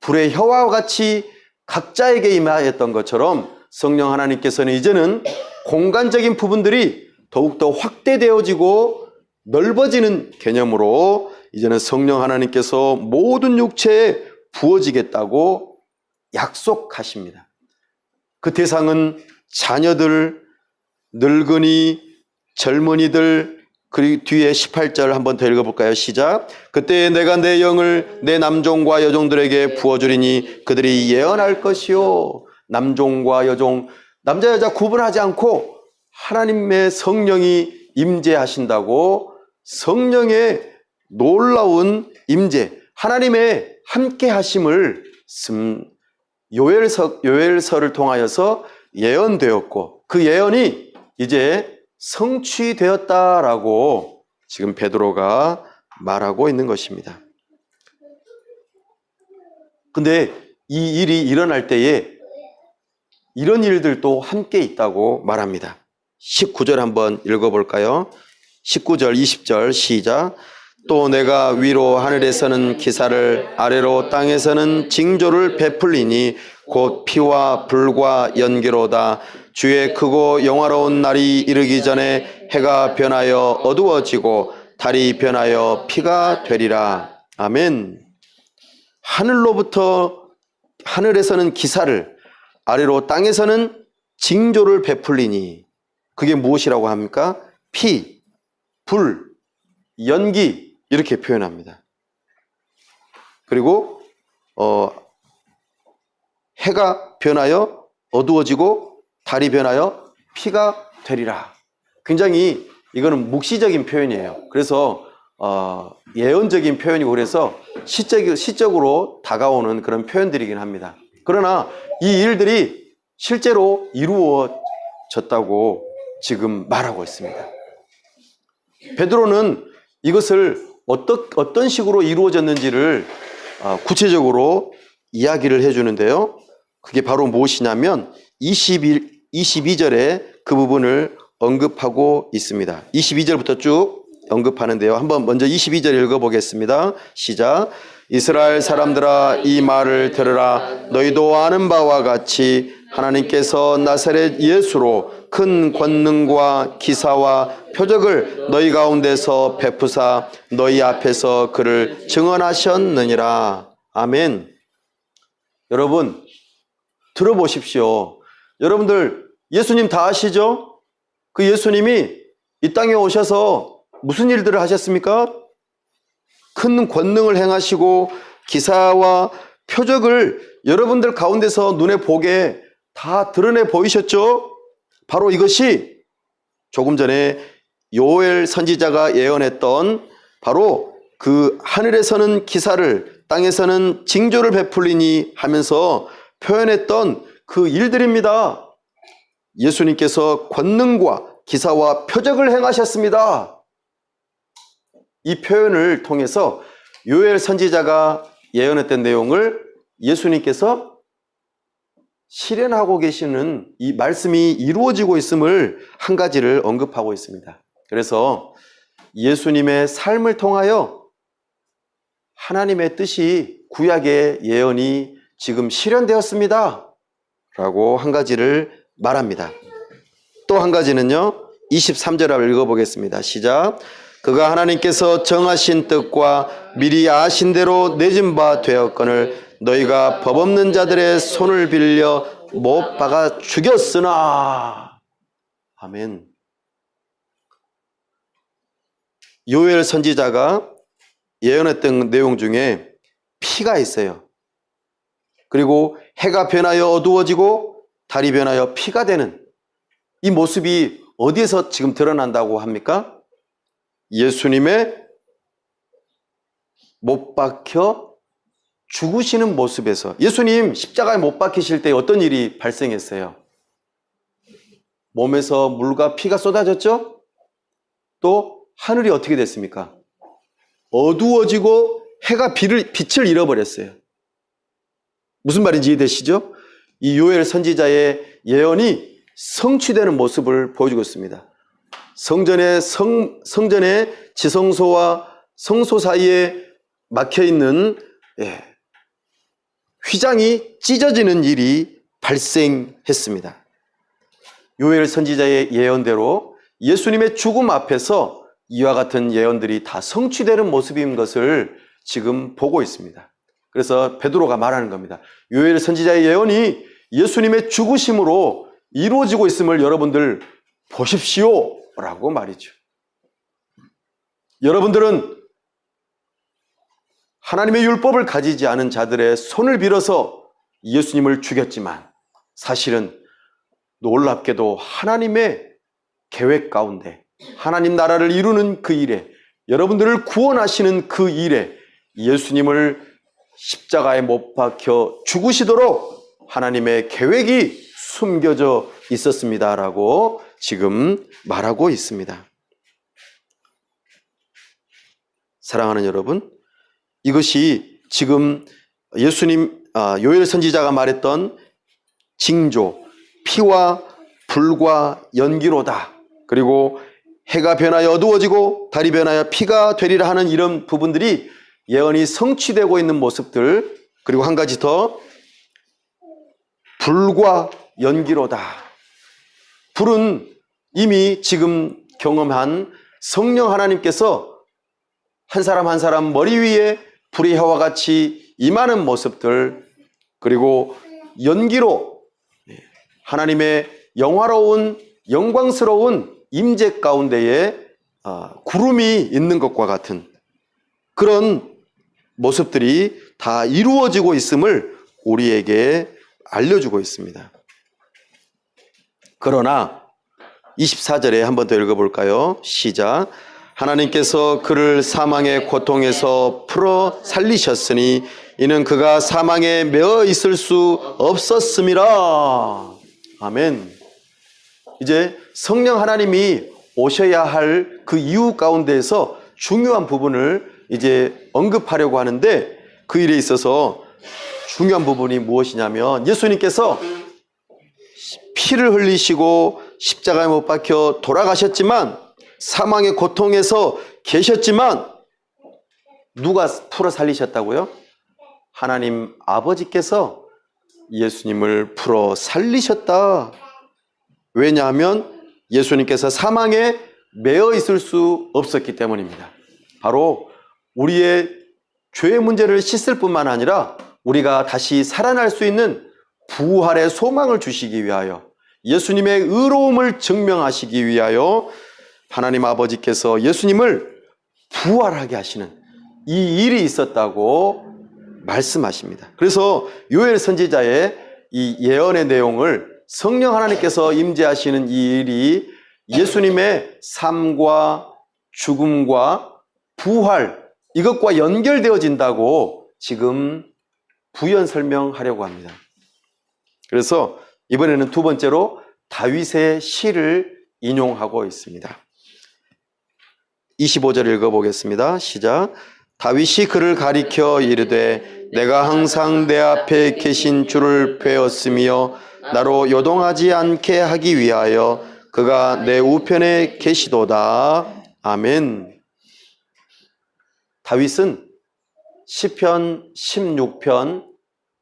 불의 혀와 같이 각자에게 임하였던 것처럼 성령 하나님께서는 이제는 공간적인 부분들이 더욱더 확대되어지고 넓어지는 개념으로 이제는 성령 하나님께서 모든 육체에 부어지겠다고 약속하십니다. 그 대상은 자녀들, 늙은이, 젊은이들, 그리고 뒤에 18절 한번 더 읽어볼까요? 시작. 그때 내가 내 영을 내 남종과 여종들에게 부어주리니 그들이 예언할 것이요. 남종과 여종, 남자 여자 구분하지 않고 하나님의 성령이 임재하신다고, 성령의 놀라운 임재, 하나님의 함께 하심을 요엘서를 통하여서 예언되었고, 그 예언이 이제 성취되었다라고 지금 베드로가 말하고 있는 것입니다. 근데 이 일이 일어날 때에 이런 일들도 함께 있다고 말합니다. 19절 한번 읽어볼까요? 19절, 20절 시작. 또 내가 위로 하늘에서는 기사를, 아래로 땅에서는 징조를 베풀리니 곧 피와 불과 연기로다. 주의 크고 영화로운 날이 이르기 전에 해가 변하여 어두워지고 달이 변하여 피가 되리라. 아멘. 하늘에서는 기사를, 아래로 땅에서는 징조를 베풀리니, 그게 무엇이라고 합니까? 피, 불, 연기, 이렇게 표현합니다. 그리고 해가 변하여 어두워지고 달이 변하여 피가 되리라. 굉장히 이거는 묵시적인 표현이에요. 그래서 예언적인 표현이고, 그래서 시적으로 다가오는 그런 표현들이긴 합니다. 그러나 이 일들이 실제로 이루어졌다고 지금 말하고 있습니다. 베드로는 이것을 어떤 식으로 이루어졌는지를 구체적으로 이야기를 해주는데요. 그게 바로 무엇이냐면 22절에 그 부분을 언급하고 있습니다. 22절부터 쭉 언급하는데요. 한번 먼저 22절 읽어보겠습니다. 시작. 이스라엘 사람들아, 이 말을 들으라. 너희도 아는 바와 같이 하나님께서 나사렛 예수로 큰 권능과 기사와 표적을 너희 가운데서 베푸사 너희 앞에서 그를 증언하셨느니라. 아멘. 여러분 들어보십시오. 여러분들 예수님 다 아시죠? 그 예수님이 이 땅에 오셔서 무슨 일들을 하셨습니까? 큰 권능을 행하시고 기사와 표적을 여러분들 가운데서 눈에 보게 다 드러내 보이셨죠? 바로 이것이 조금 전에 요엘 선지자가 예언했던 바로 그 하늘에서는 기사를, 땅에서는 징조를 베풀리니 하면서 표현했던 그 일들입니다. 예수님께서 권능과 기사와 표적을 행하셨습니다. 이 표현을 통해서 요엘 선지자가 예언했던 내용을 예수님께서 실현하고 계시는 이 말씀이 이루어지고 있음을 한 가지를 언급하고 있습니다. 그래서 예수님의 삶을 통하여 하나님의 뜻이, 구약의 예언이 지금 실현되었습니다 라고 한 가지를 말합니다. 또 한 가지는요, 23절 읽어보겠습니다. 시작. 그가 하나님께서 정하신 뜻과 미리 아신 대로 내준 바 되었거늘 너희가 법 없는 자들의 손을 빌려 못 박아 죽였으나. 아멘. 요엘 선지자가 예언했던 내용 중에 피가 있어요. 그리고 해가 변하여 어두워지고 달이 변하여 피가 되는 이 모습이 어디에서 지금 드러난다고 합니까? 예수님의 못 박혀 죽으시는 모습에서. 예수님 십자가에 못 박히실 때 어떤 일이 발생했어요? 몸에서 물과 피가 쏟아졌죠? 또 하늘이 어떻게 됐습니까? 어두워지고 해가 빛을 잃어버렸어요. 무슨 말인지 이해되시죠? 이 요엘 선지자의 예언이 성취되는 모습을 보여주고 있습니다. 성전의 지성소와 성소 사이에 막혀 있는 휘장이 찢어지는 일이 발생했습니다. 요엘 선지자의 예언대로 예수님의 죽음 앞에서 이와 같은 예언들이 다 성취되는 모습인 것을 지금 보고 있습니다. 그래서 베드로가 말하는 겁니다. 요엘 선지자의 예언이 예수님의 죽으심으로 이루어지고 있음을 여러분들 보십시오 라고 말이죠. 여러분들은 하나님의 율법을 가지지 않은 자들의 손을 빌어서 예수님을 죽였지만 사실은 놀랍게도 하나님의 계획 가운데 하나님 나라를 이루는 그 일에 여러분들을 구원하시는 그 일에 예수님을 십자가에 못 박혀 죽으시도록 하나님의 계획이 숨겨져 있었습니다라고 지금 말하고 있습니다. 사랑하는 여러분, 이것이 지금 요엘 선지자가 말했던 징조, 피와 불과 연기로다. 그리고 해가 변하여 어두워지고 달이 변하여 피가 되리라 하는 이런 부분들이 예언이 성취되고 있는 모습들, 그리고 한 가지 더, 불과 연기로다. 불은 이미 지금 경험한 성령 하나님께서 한 사람 한 사람 머리 위에 불의 혀와 같이 임하는 모습들, 그리고 연기로 하나님의 영화로운 영광스러운 임재 가운데에 구름이 있는 것과 같은 그런 모습들이 다 이루어지고 있음을 우리에게 알려주고 있습니다. 그러나 24절에 한 번 더 읽어볼까요? 시작. 하나님께서 그를 사망의 고통에서 풀어 살리셨으니 이는 그가 사망에 매어 있을 수 없었음이라. 아멘. 이제 성령 하나님이 오셔야 할 그 이유 가운데에서 중요한 부분을 이제 언급하려고 하는데, 그 일에 있어서 중요한 부분이 무엇이냐면 예수님께서 피를 흘리시고 십자가에 못 박혀 돌아가셨지만 사망의 고통에서 계셨지만 누가 풀어 살리셨다고요? 하나님 아버지께서 예수님을 풀어 살리셨다. 왜냐하면 예수님께서 사망에 매어 있을 수 없었기 때문입니다. 바로 우리의 죄의 문제를 씻을 뿐만 아니라 우리가 다시 살아날 수 있는 부활의 소망을 주시기 위하여, 예수님의 의로움을 증명하시기 위하여 하나님 아버지께서 예수님을 부활하게 하시는 이 일이 있었다고 말씀하십니다. 그래서 요엘 선지자의 이 예언의 내용을 성령 하나님께서 임재하시는 이 일이 예수님의 삶과 죽음과 부활, 이것과 연결되어진다고 지금 부연 설명하려고 합니다. 그래서 이번에는 두 번째로 다윗의 시를 인용하고 있습니다. 25절 읽어보겠습니다. 시작. 다윗이 그를 가리켜 이르되 내가 항상 내 앞에 계신 주를 배웠으며 나로 요동하지 않게 하기 위하여 그가 내 우편에 계시도다. 아멘. 다윗은 시편 16편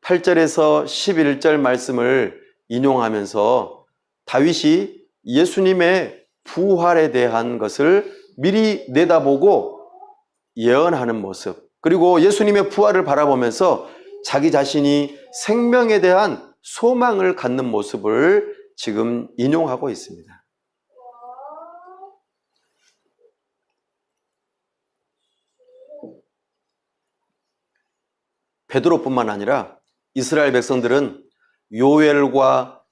8절에서 11절 말씀을 인용하면서 다윗이 예수님의 부활에 대한 것을 미리 내다보고 예언하는 모습, 그리고 예수님의 부활을 바라보면서 자기 자신이 생명에 대한 소망을 갖는 모습을 지금 인용하고 있습니다. 베드로뿐만 아니라 이스라엘 백성들은 요엘과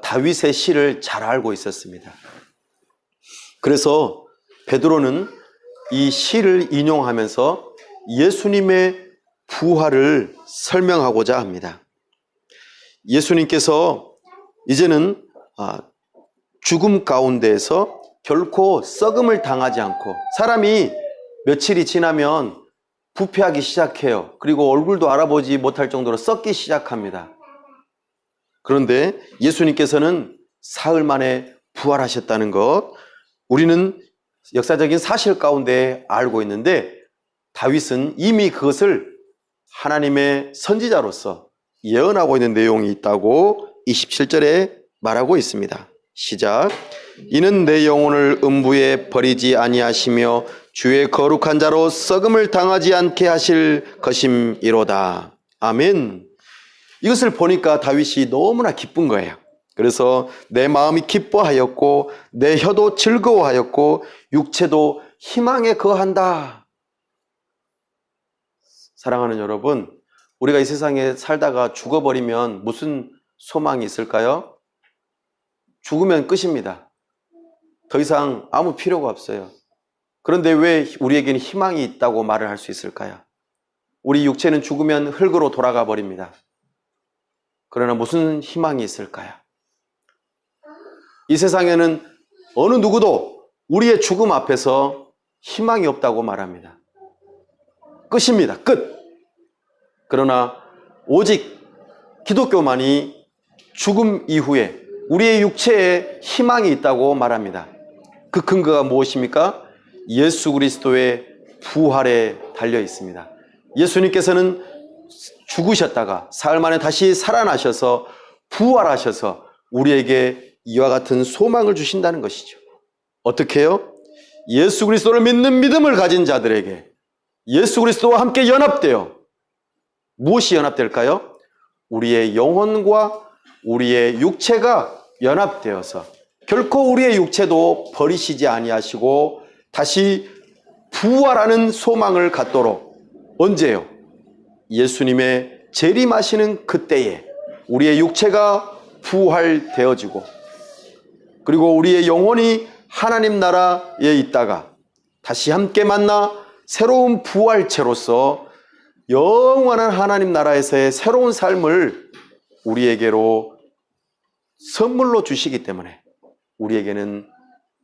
다윗의 시를 잘 알고 있었습니다. 그래서 베드로는 이 시를 인용하면서 예수님의 부활을 설명하고자 합니다. 예수님께서 이제는 죽음 가운데에서 결코 썩음을 당하지 않고, 사람이 며칠이 지나면 부패하기 시작해요. 그리고 얼굴도 알아보지 못할 정도로 썩기 시작합니다. 그런데 예수님께서는 사흘 만에 부활하셨다는 것, 우리는 역사적인 사실 가운데 알고 있는데 다윗은 이미 그것을 하나님의 선지자로서 예언하고 있는 내용이 있다고 27절에 말하고 있습니다. 시작. 이는 내 영혼을 음부에 버리지 아니하시며 주의 거룩한 자로 썩음을 당하지 않게 하실 것임이로다. 아멘. 이것을 보니까 다윗이 너무나 기쁜 거예요. 그래서 내 마음이 기뻐하였고 내 혀도 즐거워하였고 육체도 희망에 거한다. 사랑하는 여러분, 우리가 이 세상에 살다가 죽어버리면 무슨 소망이 있을까요? 죽으면 끝입니다. 더 이상 아무 필요가 없어요. 그런데 왜 우리에게는 희망이 있다고 말을 할 수 있을까요? 우리 육체는 죽으면 흙으로 돌아가 버립니다. 그러나 무슨 희망이 있을까요? 이 세상에는 어느 누구도 우리의 죽음 앞에서 희망이 없다고 말합니다. 끝입니다. 끝. 그러나 오직 기독교만이 죽음 이후에 우리의 육체에 희망이 있다고 말합니다. 그 근거가 무엇입니까? 예수 그리스도의 부활에 달려 있습니다. 예수님께서는 죽으셨다가 사흘 만에 다시 살아나셔서 부활하셔서 우리에게 이와 같은 소망을 주신다는 것이죠. 어떻게 해요? 예수 그리스도를 믿는 믿음을 가진 자들에게 예수 그리스도와 함께 연합되어 무엇이 연합될까요? 우리의 영혼과 우리의 육체가 연합되어서 결코 우리의 육체도 버리시지 아니하시고 다시 부활하는 소망을 갖도록 언제요? 예수님의 재림하시는 그때에 우리의 육체가 부활되어지고 그리고 우리의 영혼이 하나님 나라에 있다가 다시 함께 만나 새로운 부활체로서 영원한 하나님 나라에서의 새로운 삶을 우리에게로 선물로 주시기 때문에 우리에게는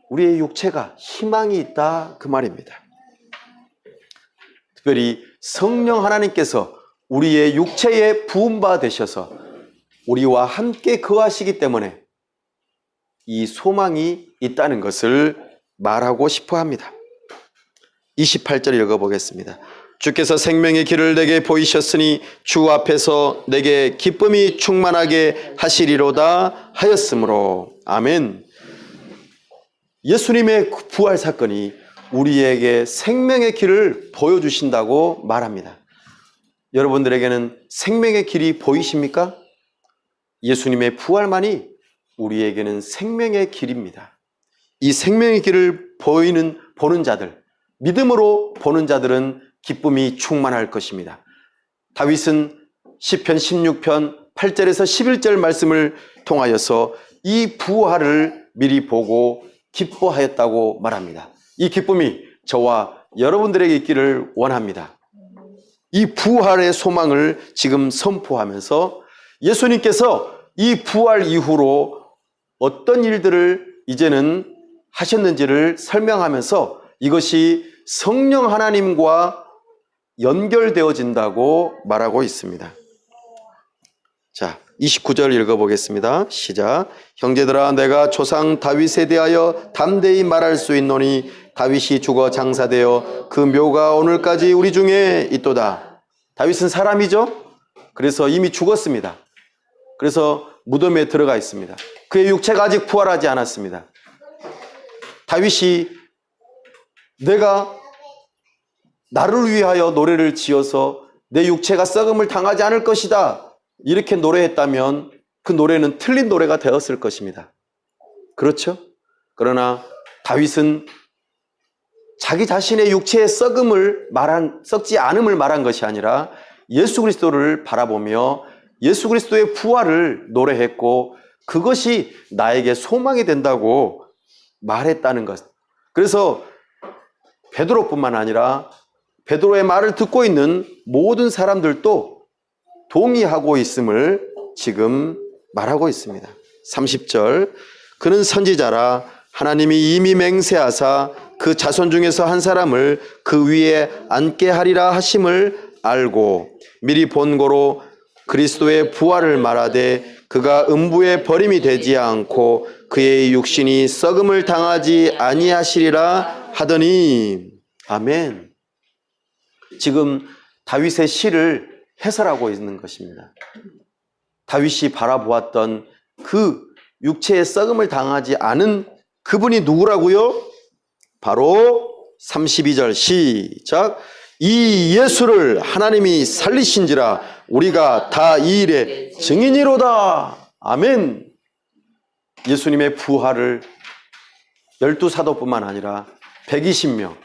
우리의 육체가 희망이 있다 그 말입니다. 특별히 성령 하나님께서 우리의 육체에 부음바 되셔서 우리와 함께 거하시기 때문에 이 소망이 있다는 것을 말하고 싶어 합니다. 28절 읽어보겠습니다. 주께서 생명의 길을 내게 보이셨으니 주 앞에서 내게 기쁨이 충만하게 하시리로다 하였으므로. 아멘. 예수님의 부활 사건이 우리에게 생명의 길을 보여주신다고 말합니다. 여러분들에게는 생명의 길이 보이십니까? 예수님의 부활만이 우리에게는 생명의 길입니다. 이 생명의 길을 보는 자들, 믿음으로 보는 자들은 기쁨이 충만할 것입니다. 다윗은 시편 16편 8절에서 11절 말씀을 통하여서 이 부활을 미리 보고 기뻐하였다고 말합니다. 이 기쁨이 저와 여러분들에게 있기를 원합니다. 이 부활의 소망을 지금 선포하면서 예수님께서 이 부활 이후로 어떤 일들을 이제는 하셨는지를 설명하면서 이것이 성령 하나님과 연결되어진다고 말하고 있습니다. 자, 29절 읽어보겠습니다. 시작. 형제들아, 내가 조상 다윗에 대하여 담대히 말할 수 있노니 다윗이 죽어 장사되어 그 묘가 오늘까지 우리 중에 있도다. 다윗은 사람이죠. 그래서 이미 죽었습니다. 그래서 무덤에 들어가 있습니다. 그의 육체가 아직 부활하지 않았습니다. 다윗이 내가 나를 위하여 노래를 지어서 내 육체가 썩음을 당하지 않을 것이다 이렇게 노래했다면 그 노래는 틀린 노래가 되었을 것입니다. 그렇죠? 그러나 다윗은 자기 자신의 육체의 썩지 않음을 말한 것이 아니라 예수 그리스도를 바라보며 예수 그리스도의 부활을 노래했고 그것이 나에게 소망이 된다고 말했다는 것. 그래서 베드로뿐만 아니라 베드로의 말을 듣고 있는 모든 사람들도 동의하고 있음을 지금 말하고 있습니다. 30절. 그는 선지자라 하나님이 이미 맹세하사 그 자손 중에서 한 사람을 그 위에 앉게 하리라 하심을 알고 미리 본고로 그리스도의 부활을 말하되 그가 음부에 버림이 되지 않고 그의 육신이 썩음을 당하지 아니하시리라 하더니. 아멘. 지금 다윗의 시를 해설하고 있는 것입니다. 다윗이 바라보았던 그 육체의 썩음을 당하지 않은 그분이 누구라고요? 바로 32절 시작. 이 예수를 하나님이 살리신지라 우리가 다 이 일의 증인이로다. 아멘. 예수님의 부활을 12사도뿐만 아니라 120명,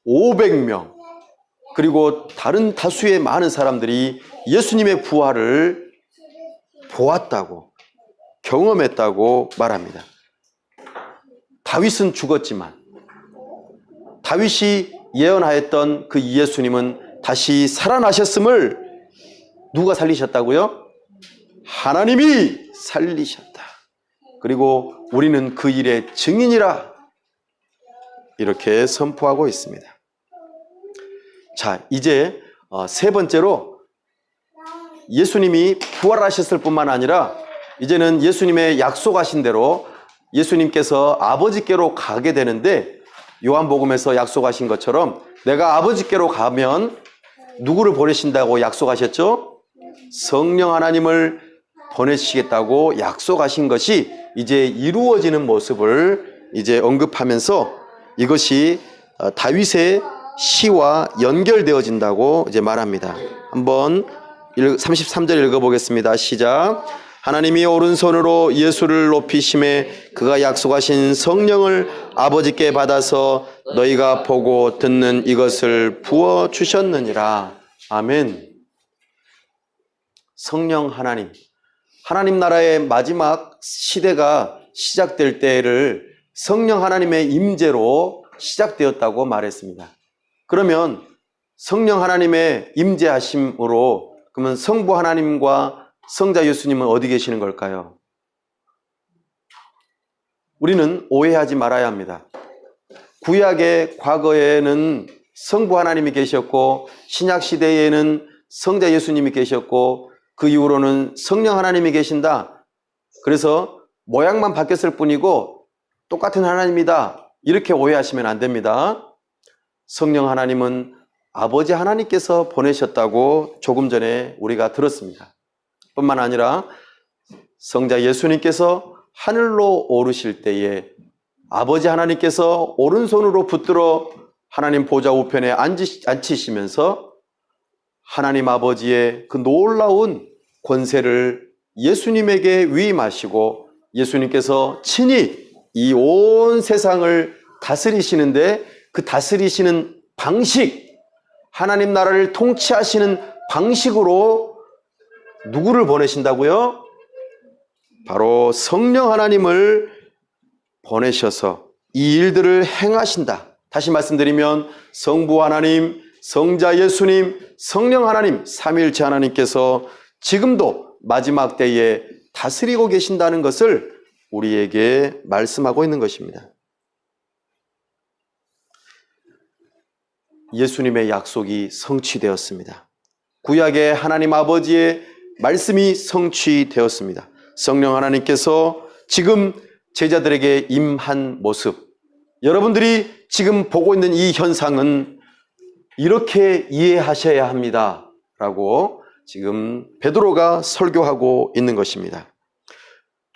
500명, 그리고 다른 다수의 많은 사람들이 예수님의 부활을 보았다고, 경험했다고 말합니다. 다윗은 죽었지만 다윗이 예언하였던 그 예수님은 다시 살아나셨음을 누가 살리셨다고요? 하나님이 살리셨다. 그리고 우리는 그 일의 증인이라 이렇게 선포하고 있습니다. 자, 이제 세 번째로 예수님이 부활하셨을 뿐만 아니라 이제는 예수님의 약속하신 대로 예수님께서 아버지께로 가게 되는데, 요한복음에서 약속하신 것처럼 내가 아버지께로 가면 누구를 보내신다고 약속하셨죠? 성령 하나님을 보내시겠다고 약속하신 것이 이제 이루어지는 모습을 이제 언급하면서 이것이 다윗의 시와 연결되어진다고 이제 말합니다. 한번 33절 읽어보겠습니다. 시작. 하나님이 오른손으로 예수를 높이심에 그가 약속하신 성령을 아버지께 받아서 너희가 보고 듣는 이것을 부어 주셨느니라. 아멘. 성령 하나님, 하나님 나라의 마지막 시대가 시작될 때를 성령 하나님의 임재로 시작되었다고 말했습니다. 그러면 성령 하나님의 임재하심으로 그러면 성부 하나님과 성자 예수님은 어디 계시는 걸까요? 우리는 오해하지 말아야 합니다. 구약의 과거에는 성부 하나님이 계셨고 신약 시대에는 성자 예수님이 계셨고 그 이후로는 성령 하나님이 계신다. 그래서 모양만 바뀌었을 뿐이고 똑같은 하나님이다. 이렇게 오해하시면 안 됩니다. 성령 하나님은 아버지 하나님께서 보내셨다고 조금 전에 우리가 들었습니다. 뿐만 아니라 성자 예수님께서 하늘로 오르실 때에 아버지 하나님께서 오른손으로 붙들어 하나님 보좌 우편에 앉히시면서 하나님 아버지의 그 놀라운 권세를 예수님에게 위임하시고 예수님께서 친히 이 온 세상을 다스리시는데 그 다스리시는 방식, 하나님 나라를 통치하시는 방식으로 누구를 보내신다고요? 바로 성령 하나님을 보내셔서 이 일들을 행하신다. 다시 말씀드리면 성부 하나님, 성자 예수님, 성령 하나님, 삼위일체 하나님께서 지금도 마지막 때에 다스리고 계신다는 것을 우리에게 말씀하고 있는 것입니다. 예수님의 약속이 성취되었습니다. 구약의 하나님 아버지의 말씀이 성취되었습니다. 성령 하나님께서 지금 제자들에게 임한 모습, 여러분들이 지금 보고 있는 이 현상은 이렇게 이해하셔야 합니다 라고 지금 베드로가 설교하고 있는 것입니다.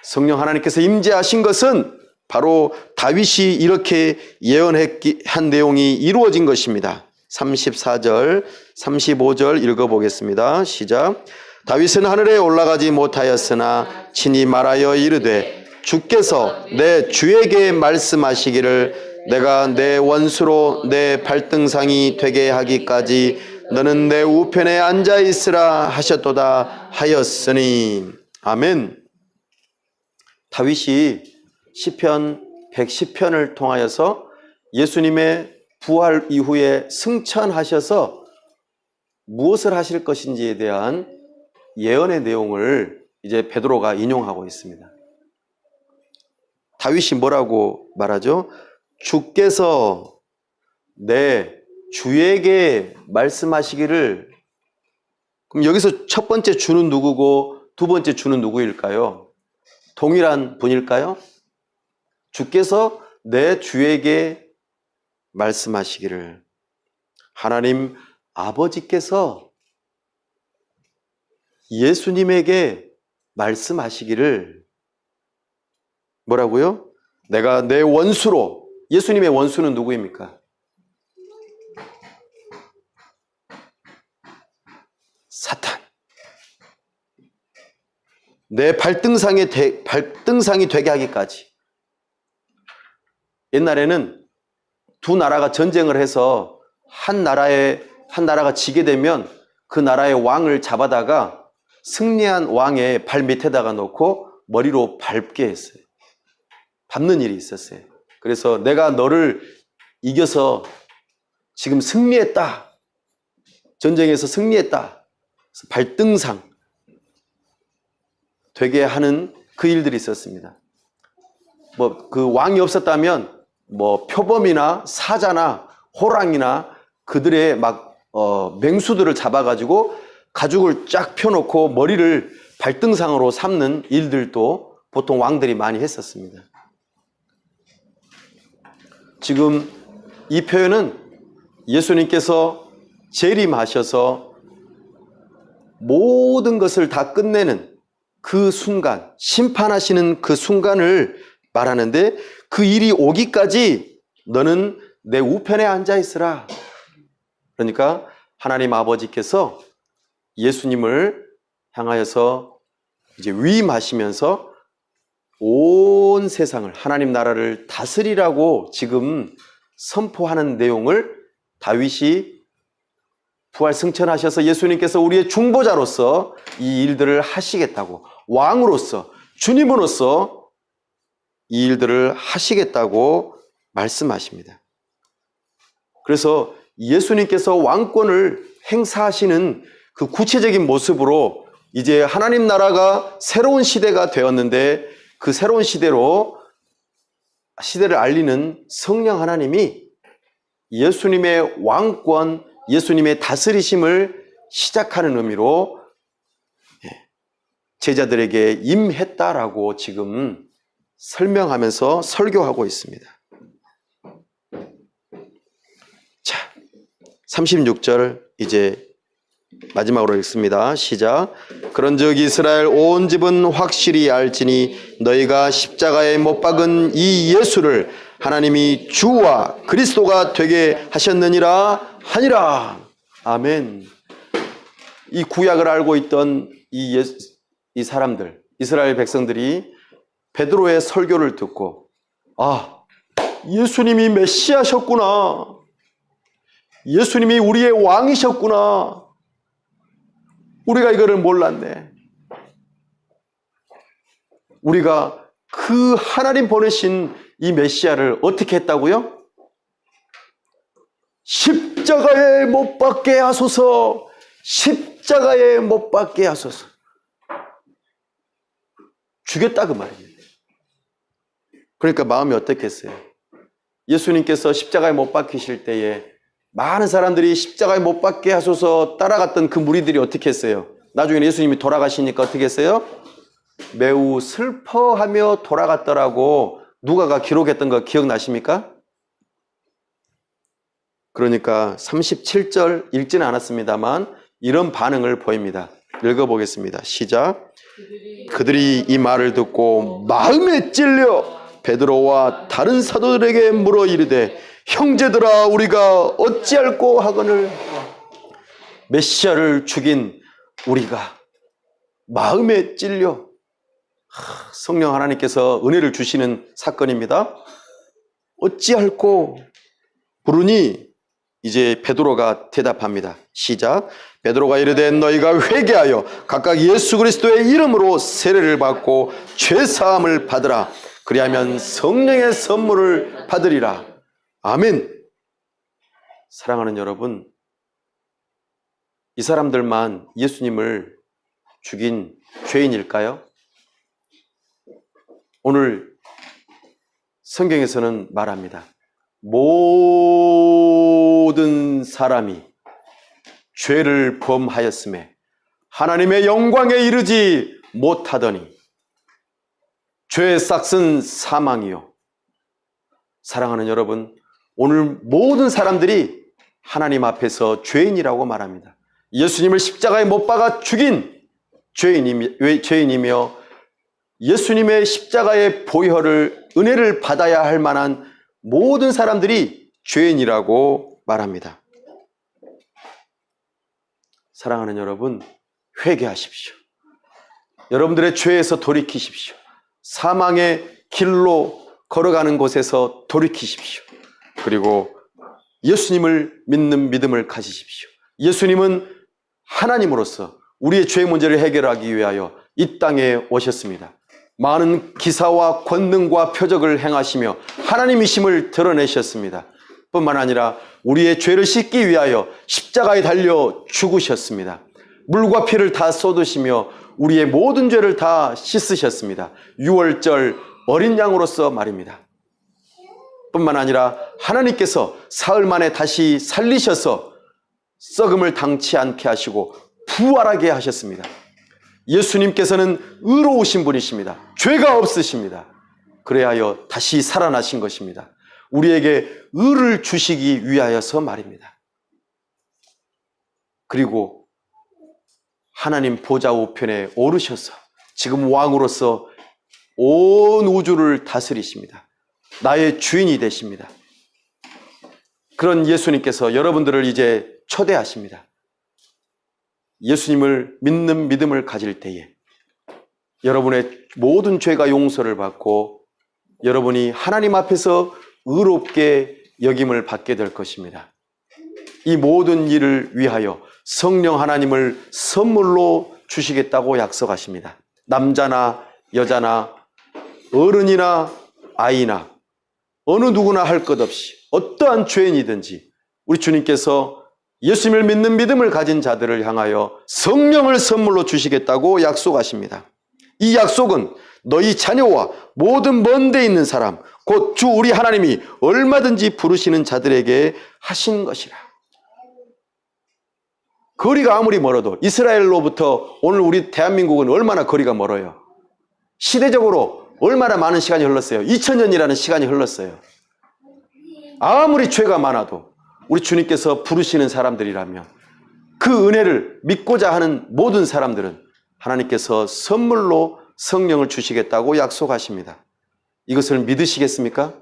성령 하나님께서 임재하신 것은 바로 다윗이 이렇게 예언한 내용이 이루어진 것입니다. 34절, 35절 읽어보겠습니다. 시작. 다윗은 하늘에 올라가지 못하였으나 친히 말하여 이르되 주께서 내 주에게 말씀하시기를 내가 내 원수로 내 발등상이 되게 하기까지 너는 내 우편에 앉아 있으라 하셨도다 하였으니. 아멘. 다윗이 시편 110편을 통하여서 예수님의 부활 이후에 승천하셔서 무엇을 하실 것인지에 대한 예언의 내용을 이제 베드로가 인용하고 있습니다. 다윗이 뭐라고 말하죠? 주께서 내 주에게 말씀하시기를. 그럼 여기서 첫 번째 주는 누구고 두 번째 주는 누구일까요? 동일한 분일까요? 주께서 내 주에게 말씀하시기를. 하나님 아버지께서 예수님에게 말씀하시기를 뭐라고요? 내가 내 원수로. 예수님의 원수는 누구입니까? 사탄. 내 발등상이 되게 하기까지. 옛날에는 두 나라가 전쟁을 해서 한 나라가 지게 되면 그 나라의 왕을 잡아다가 승리한 왕의 발 밑에다가 놓고 머리로 밟게 했어요. 밟는 일이 있었어요. 그래서 내가 너를 이겨서 지금 승리했다. 전쟁에서 승리했다. 그래서 발등상 되게 하는 그 일들이 있었습니다. 뭐 그 왕이 없었다면 뭐 표범이나 사자나 호랑이나 그들의 맹수들을 잡아가지고 가죽을 쫙 펴놓고 머리를 발등상으로 삼는 일들도 보통 왕들이 많이 했었습니다. 지금 이 표현은 예수님께서 재림하셔서 모든 것을 다 끝내는 그 순간, 심판하시는 그 순간을 말하는데, 그 일이 오기까지 너는 내 우편에 앉아 있으라. 그러니까 하나님 아버지께서 예수님을 향하여서 이제 위임하시면서 온 세상을, 하나님 나라를 다스리라고 지금 선포하는 내용을 다윗이 부활 승천하셔서 예수님께서 우리의 중보자로서 이 일들을 하시겠다고, 왕으로서, 주님으로서 이 일들을 하시겠다고 말씀하십니다. 그래서 예수님께서 왕권을 행사하시는 그 구체적인 모습으로 이제 하나님 나라가 새로운 시대가 되었는데, 그 새로운 시대를 알리는 성령 하나님이 예수님의 왕권, 예수님의 다스리심을 시작하는 의미로 제자들에게 임했다라고 지금 설명하면서 설교하고 있습니다. 자, 36절 이제 마지막으로 읽습니다. 시작. 그런즉 이스라엘 온 집은 확실히 알지니 너희가 십자가에 못 박은 이 예수를 하나님이 주와 그리스도가 되게 하셨느니라 하니라. 아멘. 이 구약을 알고 있던 이 사람들, 이스라엘 백성들이 베드로의 설교를 듣고, 아, 예수님이 메시아셨구나. 예수님이 우리의 왕이셨구나. 우리가 이거를 몰랐네. 우리가 그 하나님 보내신 이 메시아를 어떻게 했다고요? 십자가에 못 박게 하소서. 십자가에 못 박게 하소서. 죽였다 그 말입니다. 그러니까 마음이 어떻겠어요? 예수님께서 십자가에 못 박히실 때에 많은 사람들이 십자가에 못 박게 하소서 따라갔던 그 무리들이 어떻게 했어요? 나중에 예수님이 돌아가시니까 어떻게 했어요? 매우 슬퍼하며 돌아갔더라고 누가가 기록했던 거 기억나십니까? 그러니까 37절 읽지는 않았습니다만 이런 반응을 보입니다. 읽어보겠습니다. 시작. 그들이 이 말을 듣고 마음에 찔려 베드로와 다른 사도들에게 물어 이르되 형제들아 우리가 어찌할꼬 하거늘. 메시아를 죽인 우리가 마음에 찔려. 성령 하나님께서 은혜를 주시는 사건입니다. 어찌할꼬 부르니 이제 베드로가 대답합니다. 시작. 베드로가 이르되 너희가 회개하여 각각 예수 그리스도의 이름으로 세례를 받고 죄사함을 받으라. 그리하면 성령의 선물을 받으리라. 아멘. 사랑하는 여러분, 이 사람들만 예수님을 죽인 죄인일까요? 오늘 성경에서는 말합니다. 모든 사람이 죄를 범하였음에 하나님의 영광에 이르지 못하더니 죄의 싹은 사망이요 사랑하는 여러분, 오늘 모든 사람들이 하나님 앞에서 죄인이라고 말합니다. 예수님을 십자가에 못 박아 죽인 죄인이며 예수님의 십자가의 보혈을, 은혜를 받아야 할 만한 모든 사람들이 죄인이라고 말합니다. 사랑하는 여러분, 회개하십시오. 여러분들의 죄에서 돌이키십시오. 사망의 길로 걸어가는 곳에서 돌이키십시오. 그리고 예수님을 믿는 믿음을 가지십시오. 예수님은 하나님으로서 우리의 죄 문제를 해결하기 위하여 이 땅에 오셨습니다. 많은 기사와 권능과 표적을 행하시며 하나님이심을 드러내셨습니다. 뿐만 아니라 우리의 죄를 씻기 위하여 십자가에 달려 죽으셨습니다. 물과 피를 다 쏟으시며 우리의 모든 죄를 다 씻으셨습니다. 유월절 어린 양으로서 말입니다. 뿐만 아니라 하나님께서 사흘 만에 다시 살리셔서 썩음을 당치 않게 하시고 부활하게 하셨습니다. 예수님께서는 의로우신 분이십니다. 죄가 없으십니다. 그래야 다시 살아나신 것입니다. 우리에게 의를 주시기 위하여서 말입니다. 그리고 하나님 보좌 우편에 오르셔서 지금 왕으로서 온 우주를 다스리십니다. 나의 주인이 되십니다. 그런 예수님께서 여러분들을 이제 초대하십니다. 예수님을 믿는 믿음을 가질 때에 여러분의 모든 죄가 용서를 받고 여러분이 하나님 앞에서 의롭게 여김을 받게 될 것입니다. 이 모든 일을 위하여 성령 하나님을 선물로 주시겠다고 약속하십니다. 남자나 여자나 어른이나 아이나 어느 누구나 할 것 없이 어떠한 죄인이든지 우리 주님께서 예수님을 믿는 믿음을 가진 자들을 향하여 성령을 선물로 주시겠다고 약속하십니다. 이 약속은 너희 자녀와 모든 먼 데 있는 사람 곧 주 우리 하나님이 얼마든지 부르시는 자들에게 하신 것이라. 거리가 아무리 멀어도 이스라엘로부터 오늘 우리 대한민국은 얼마나 거리가 멀어요. 시대적으로 얼마나 많은 시간이 흘렀어요. 2000년이라는 시간이 흘렀어요. 아무리 죄가 많아도 우리 주님께서 부르시는 사람들이라면 그 은혜를 믿고자 하는 모든 사람들은 하나님께서 선물로 성령을 주시겠다고 약속하십니다. 이것을 믿으시겠습니까?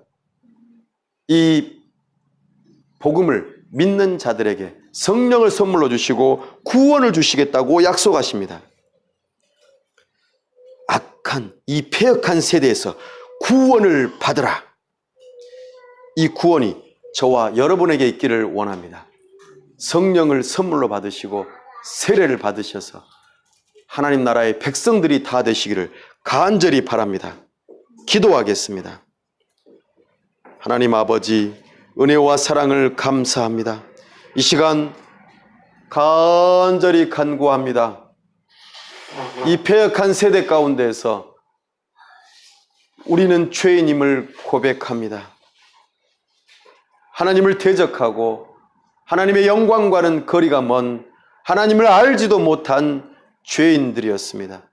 이 복음을 믿는 자들에게 성령을 선물로 주시고 구원을 주시겠다고 약속하십니다. 악한 이 패역한 세대에서 구원을 받으라. 이 구원이 저와 여러분에게 있기를 원합니다. 성령을 선물로 받으시고 세례를 받으셔서 하나님 나라의 백성들이 다 되시기를 간절히 바랍니다. 기도하겠습니다. 하나님 아버지, 은혜와 사랑을 감사합니다. 이 시간 간절히 간구합니다. 이 패역한 세대 가운데서 우리는 죄인임을 고백합니다. 하나님을 대적하고 하나님의 영광과는 거리가 먼 하나님을 알지도 못한 죄인들이었습니다.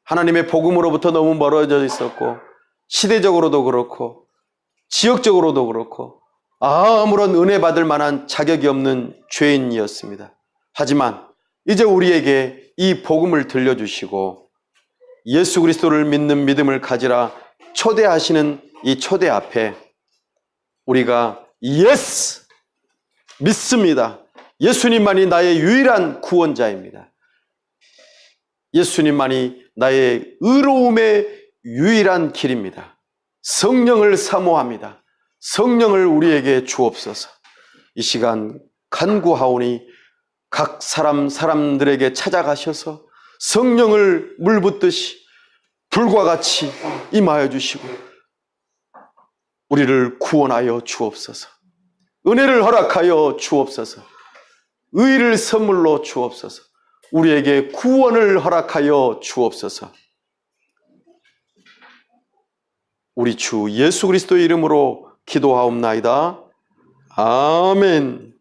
하나님의 복음으로부터 너무 멀어져 있었고 시대적으로도 그렇고 지역적으로도 그렇고 아무런 은혜 받을 만한 자격이 없는 죄인이었습니다. 하지만 이제 우리에게 이 복음을 들려주시고 예수 그리스도를 믿는 믿음을 가지라 초대하시는 이 초대 앞에 우리가 예스! 믿습니다. 예수님만이 나의 유일한 구원자입니다. 예수님만이 나의 의로움의 유일한 길입니다. 성령을 사모합니다. 성령을 우리에게 주옵소서. 이 시간 간구하오니 각 사람들에게 찾아가셔서 성령을 물 붓듯이 불과 같이 임하여 주시고 우리를 구원하여 주옵소서. 은혜를 허락하여 주옵소서. 의를 선물로 주옵소서. 우리에게 구원을 허락하여 주옵소서. 우리 주 예수 그리스도의 이름으로 기도하옵나이다. 아멘.